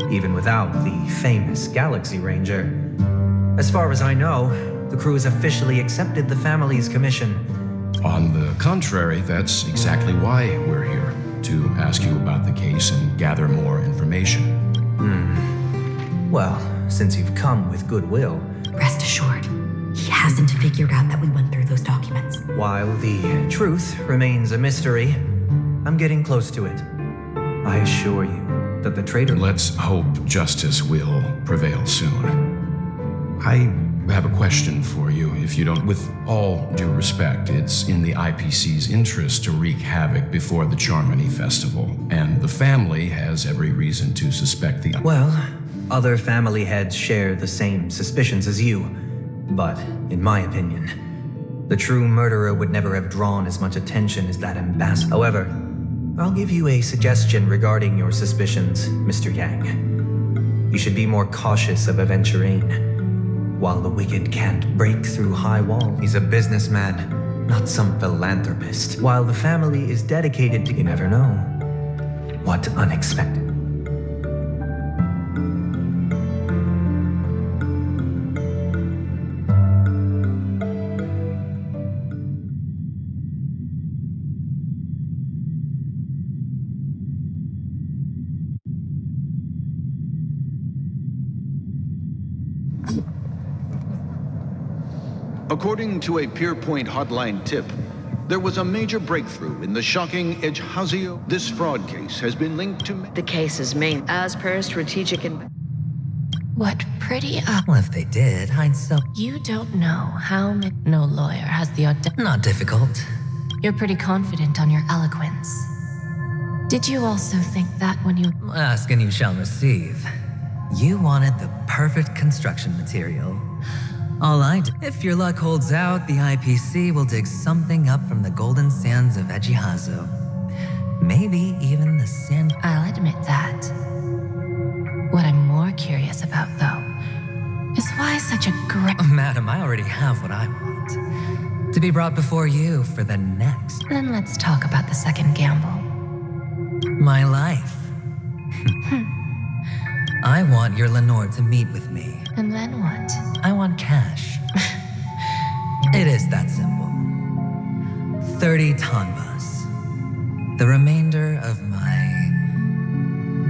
Even without the famous Galaxy Ranger. As far as I know, the crew has officially accepted the family's commission.
On the contrary, that's exactly why we're here. To ask you about the case and gather more information.
Well, since you've come with goodwill.
Rest assured, he hasn't figured out that we went through those documents.
While the truth remains a mystery, I'm getting close to it. I assure you that the traitor...
Let's hope justice will prevail soon. I have a question for you, if you don't... With all due respect, it's in the IPC's interest to wreak havoc before the Charmony Festival, and the family has every reason to suspect the...
Well, other family heads share the same suspicions as you, but in my opinion, the true murderer would never have drawn as much attention as that ambassador. However, I'll give you a suggestion regarding your suspicions, Mr. Yang. You should be more cautious of Aventurine. While the wicked can't break through high walls, he's a businessman, not some philanthropist. While the family is dedicated to... You never know. What unexpected?
According to a Pierpoint hotline tip, there was a major breakthrough in the shocking Ejhazio. This fraud case has been linked to...
The case is main as per strategic...
What pretty
Well, if they did, I'd still...
You don't know how no lawyer has the audacity.
Not difficult.
You're pretty confident on your eloquence. Did you also think that when you...
Ask and you shall receive. You wanted the perfect construction material. All I do, if your luck holds out, the IPC will dig something up from the golden sands of Ejihazo. Maybe even the sand.
I'll admit that. What I'm more curious about, though, is why such a great...
Madam, I already have what I want. To be brought before you for the next.
Then let's talk about the second gamble.
My life. I want your Lenore to meet with me.
And then what?
I want cash. It is that simple. 30 tanbas. The remainder of my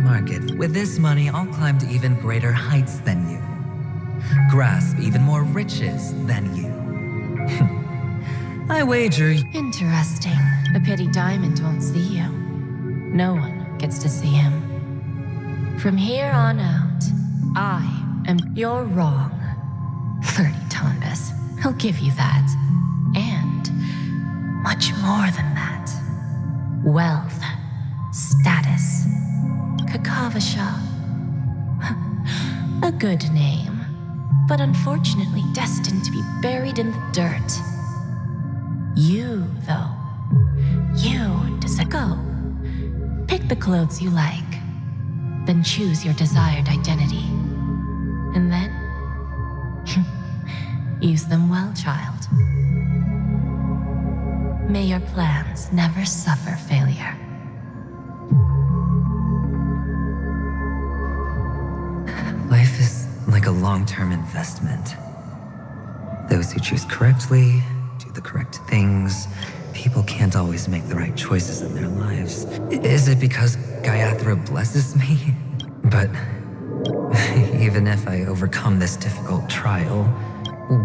market. With this money, I'll climb to even greater heights than you. Grasp even more riches than you. I wager...
Interesting. A pity Diamond won't see you. No one gets to see him. From here on out, you're wrong. 30 tanbas. I'll give you that. And much more than that. Wealth, status, Kakavasha. A good name, but unfortunately destined to be buried in the dirt. You, though, you deserve. Go. Pick the clothes you like, then choose your desired identity. And then, use them well, child. May your plans never suffer failure.
Life is like a long-term investment. Those who choose correctly, do the correct things. People can't always make the right choices in their lives. Is it because Gayatri blesses me? But even if I overcome this difficult trial,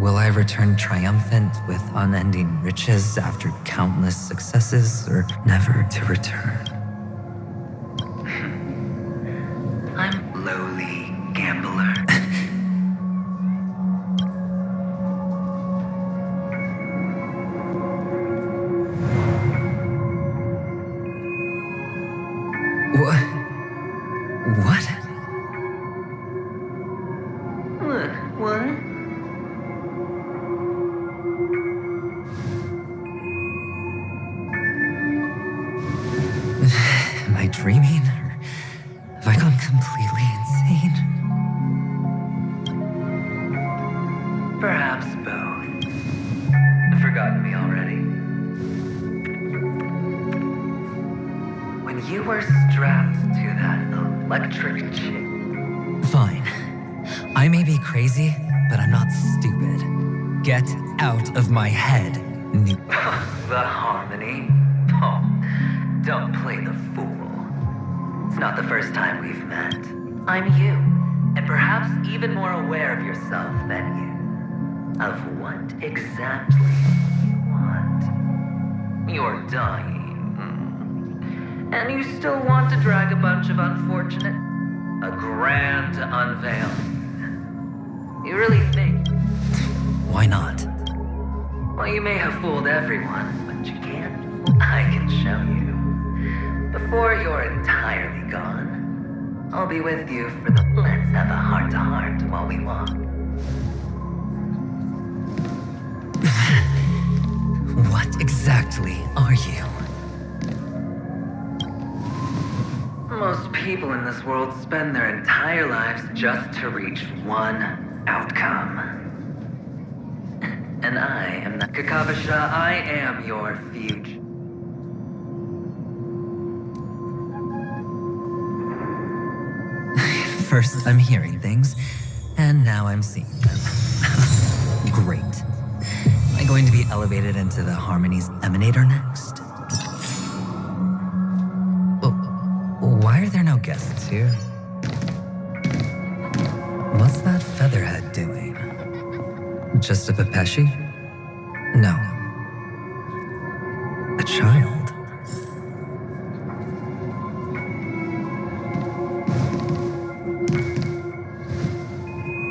will I return triumphant with unending riches after countless successes, or never to return? I'm lowly gambler. What? What? Am I dreaming? Or have I gone completely insane? Perhaps both. Forgotten me already? When you were strapped to that electric chick. Fine. I may be crazy, but I'm not stupid. Get out of my head, new. The harmony? Oh, don't play the fool. It's not the first time we've met. I'm you, and perhaps even more aware of yourself than you. Of what exactly you want. You're dying. And you still want to drag a bunch of unfortunate... A grand unveiling. You really think... Why not? Well, you may have fooled everyone, but you can't. I can show you. Before you're entirely gone, I'll be with you for the... Let's have a heart-to-heart while we walk. What exactly are you? Most people in this world spend their entire lives just to reach one outcome. And I am the Kakavasha. I am your future. First, I'm hearing things, and now I'm seeing them. Great. Am I going to be elevated into the Harmony's Emanator next? Why are there no guests here? What's that featherhead doing? Just a Pepeshi? No. A child.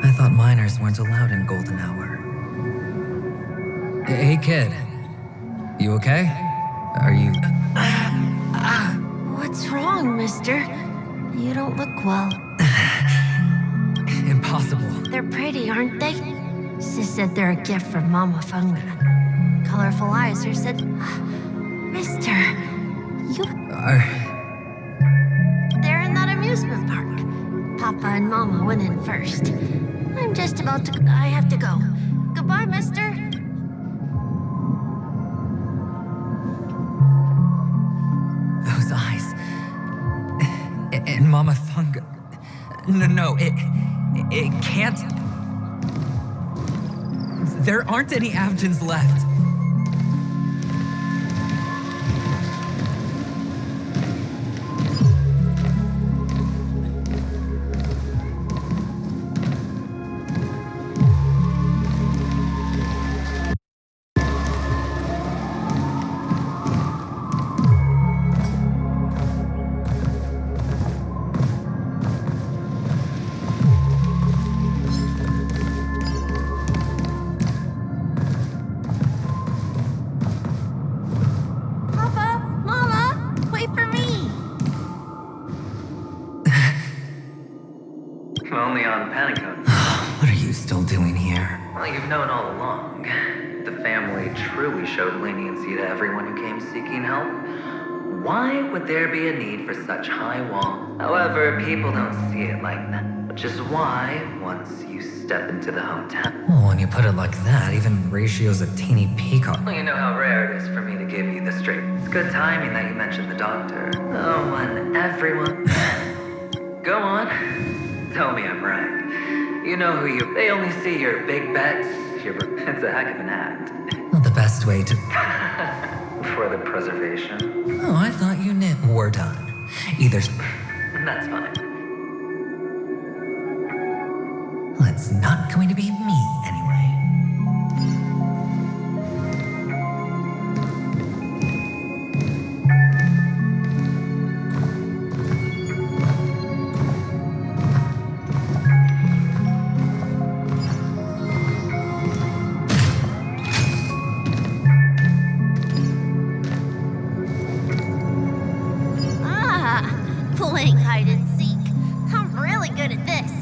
I thought minors weren't allowed in Golden Hour. Hey, kid. You okay? Are you...
What's wrong, mister? You don't look well.
Impossible.
They're pretty, aren't they? Sis said they're a gift from Mama Funga. Colorful eyes are said... Mister, you... They're in that amusement park. Papa and Mama went in first. I'm just about to... I have to go. Goodbye, mister.
Those eyes. And Mama Funga. No, it can't. There aren't any Avgens left.
Only on Panico.
What are you still doing here?
Well, you've known all along. The family truly showed leniency to everyone who came seeking help. Why would there be a need for such high walls? However, people don't see it like that. Which is why, once you step into the hotel...
Well, when you put it like that, even Ratio's a teeny peacock.
Well, you know how rare it is for me to give you the straight. It's good timing that you mentioned the doctor. Oh, when everyone... Go on. Tell me I'm right. You know who you... They only see your big bets. It's a heck of an act.
Well, the best way to...
For the preservation.
Oh, I thought you knew. We're done. Either...
That's fine.
Well, it's not going to be me, anyway.
Playing hide and seek. I'm really good at this.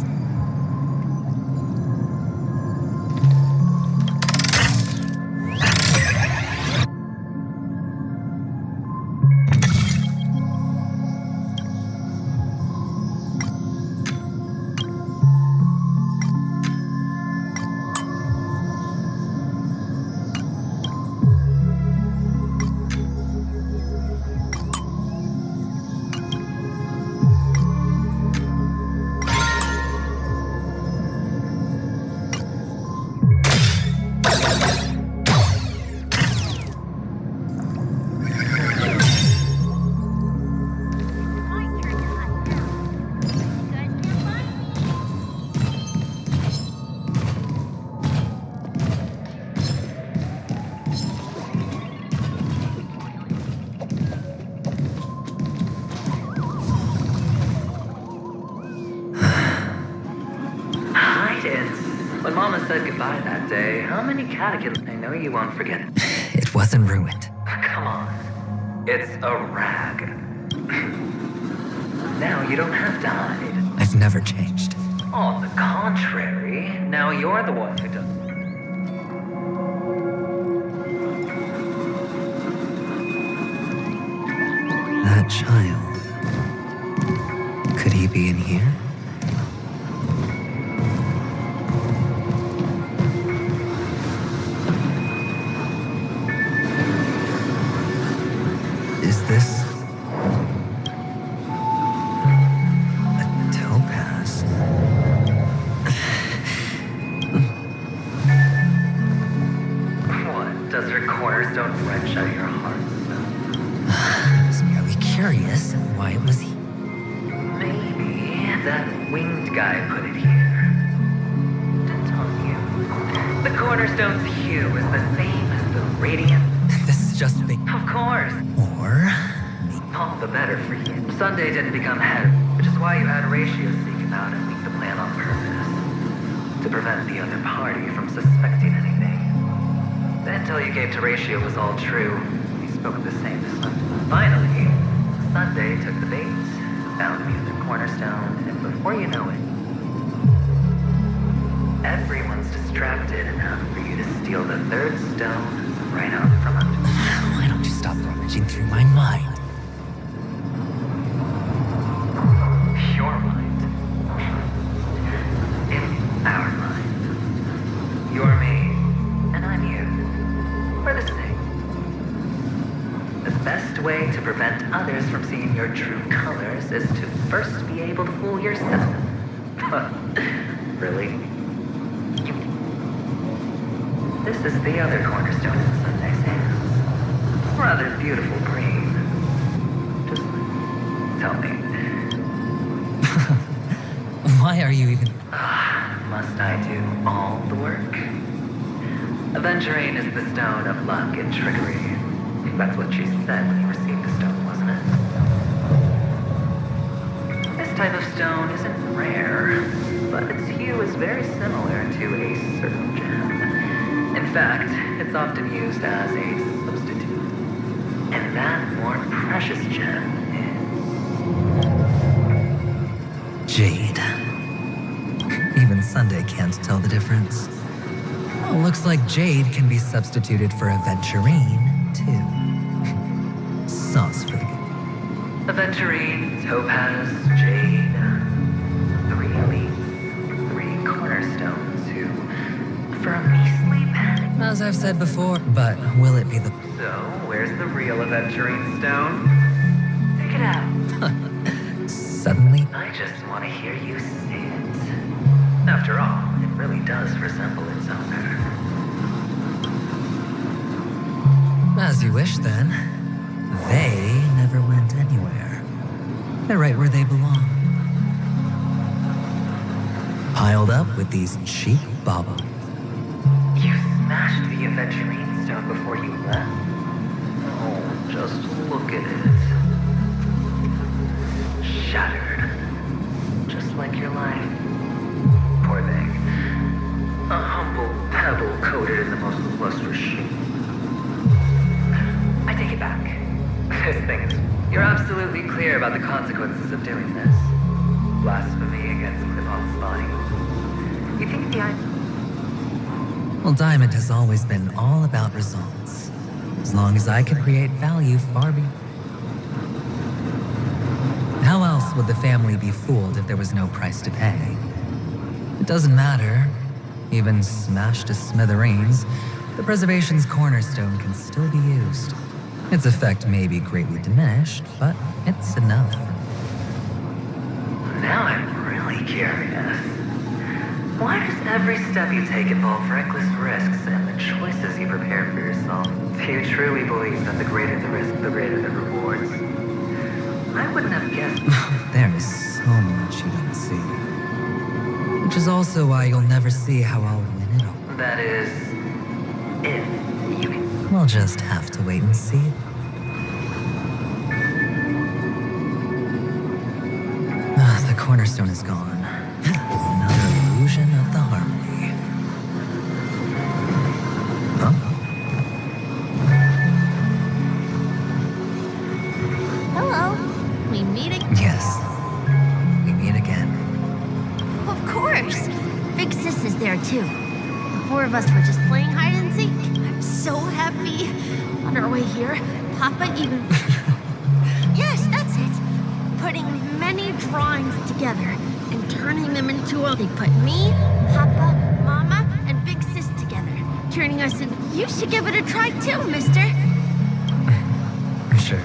When Mama said goodbye that day, how many catechins? I know you won't forget it.
It wasn't ruined.
Come on. It's a rag. Now you don't have to hide.
I've never changed.
On the contrary, now you're the one who does.
That child. Could he be in here? Is this a topaz?
What? Does her cornerstone wrench out your heart?
I was merely curious why it was he.
Maybe that winged guy put it here. To tell you, the cornerstone's hue is the same as the radiant.
This is just big.
Of course.
Or
all the better for you. Sunday didn't become head, which is why you had Ratio sneak him out and leak the plan on purpose. To prevent the other party from suspecting anything. The intel you gave to Ratio was all true. He spoke the same to Sunday. Finally, Sunday took the bait, found the other cornerstone, and before you know it, everyone's distracted. distracted enough for you to steal the third stone right out from under.
Why don't you stop rummaging through my mind?
Your mind. In our mind. You're me, and I'm you. We're the same. The best way to prevent others from seeing your true colors is to first be able to fool yourself. Really? This is the other cornerstone in Sunday's hands. Rather beautiful green. Just tell me.
Why are you even...
Must I do all the work? Aventurine is the stone of luck and trickery. That's what she said when you received the stone, wasn't it? This type of stone isn't rare, but its hue is very similar to a certain gem. In fact, it's often used as a substitute. And that more precious gem is...
Jade. Even Sunday can't tell the difference. Well, looks like Jade can be substituted for Aventurine, too. Sauce for the good.
Aventurine, topaz, jade. 3 leaves, 3 cornerstones who firmly sleep.
As I've said before, but will it be the...
So, where's the real Aventurine stone? Take it out.
Suddenly?
I just want to hear you say it. After all, it really does resemble its owner.
As you wish, then. They never went anywhere. They're right where they belong. Piled up with these cheap baubles.
You smashed the Aventurine stone before you left? Oh, just look at it. Shattered. Just like your life. Poor thing. A humble pebble coated in the most lustrous sheen. I take it back. This thing is... You're absolutely clear about the consequences of doing this. Blasphemy against Clipon's body. You think the
Well, Diamond has always been all about results. As long as I can create value far beyond. How else would the family be fooled if there was no price to pay? It doesn't matter. Even smashed to smithereens, the preservation's cornerstone can still be used. Its effect may be greatly diminished, but it's enough.
Now I'm really curious. Why does every step you take involve reckless risks and the choices you prepare for yourself? Do you truly believe that the greater the risk, the greater the rewards? I wouldn't have guessed.
There is so much you don't see. Which is also why you'll never see how I'll win it all.
That is, if you can.
We'll just have to wait and see. The cornerstone is gone. Another illusion of the harmony. Huh?
Hello. We meet again.
Yes. We meet again.
Of course. Big Sis is there too. The 4 of us were just playing hide and seek. I'm so happy. On our way here, Papa even... Yes, that's it. Putting many drawings together and turning them into a... They put me, Papa, Mama, and Big Sis together, turning us in... You should give it a try too, mister.
Sure.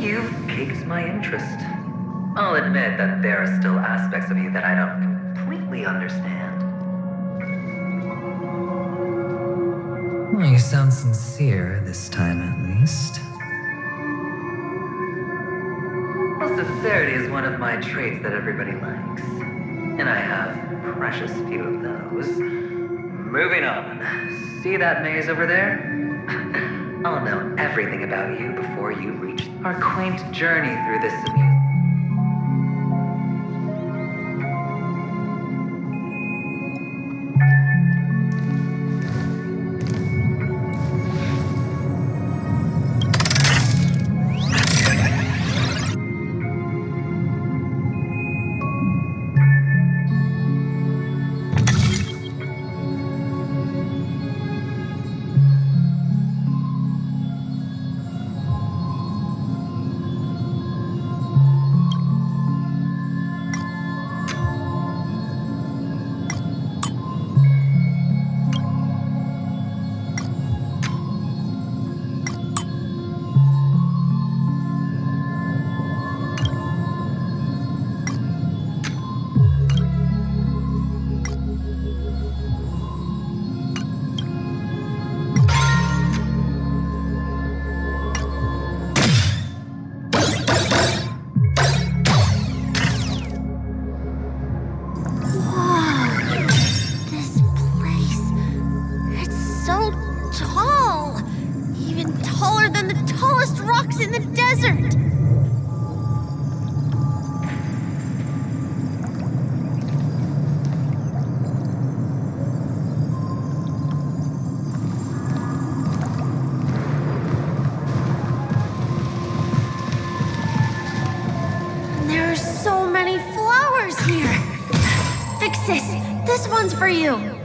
You've piqued my interest. I'll admit that there are still aspects of you that I don't completely understand.
Well, you sound sincere this time, at least.
Well, sincerity is one of my traits that everybody likes. And I have a precious few of those. Moving on. See that maze over there? I'll know everything about you before you reach our quaint journey through this amusement.
In the desert! And there are so many flowers here! Fix this! This one's for you!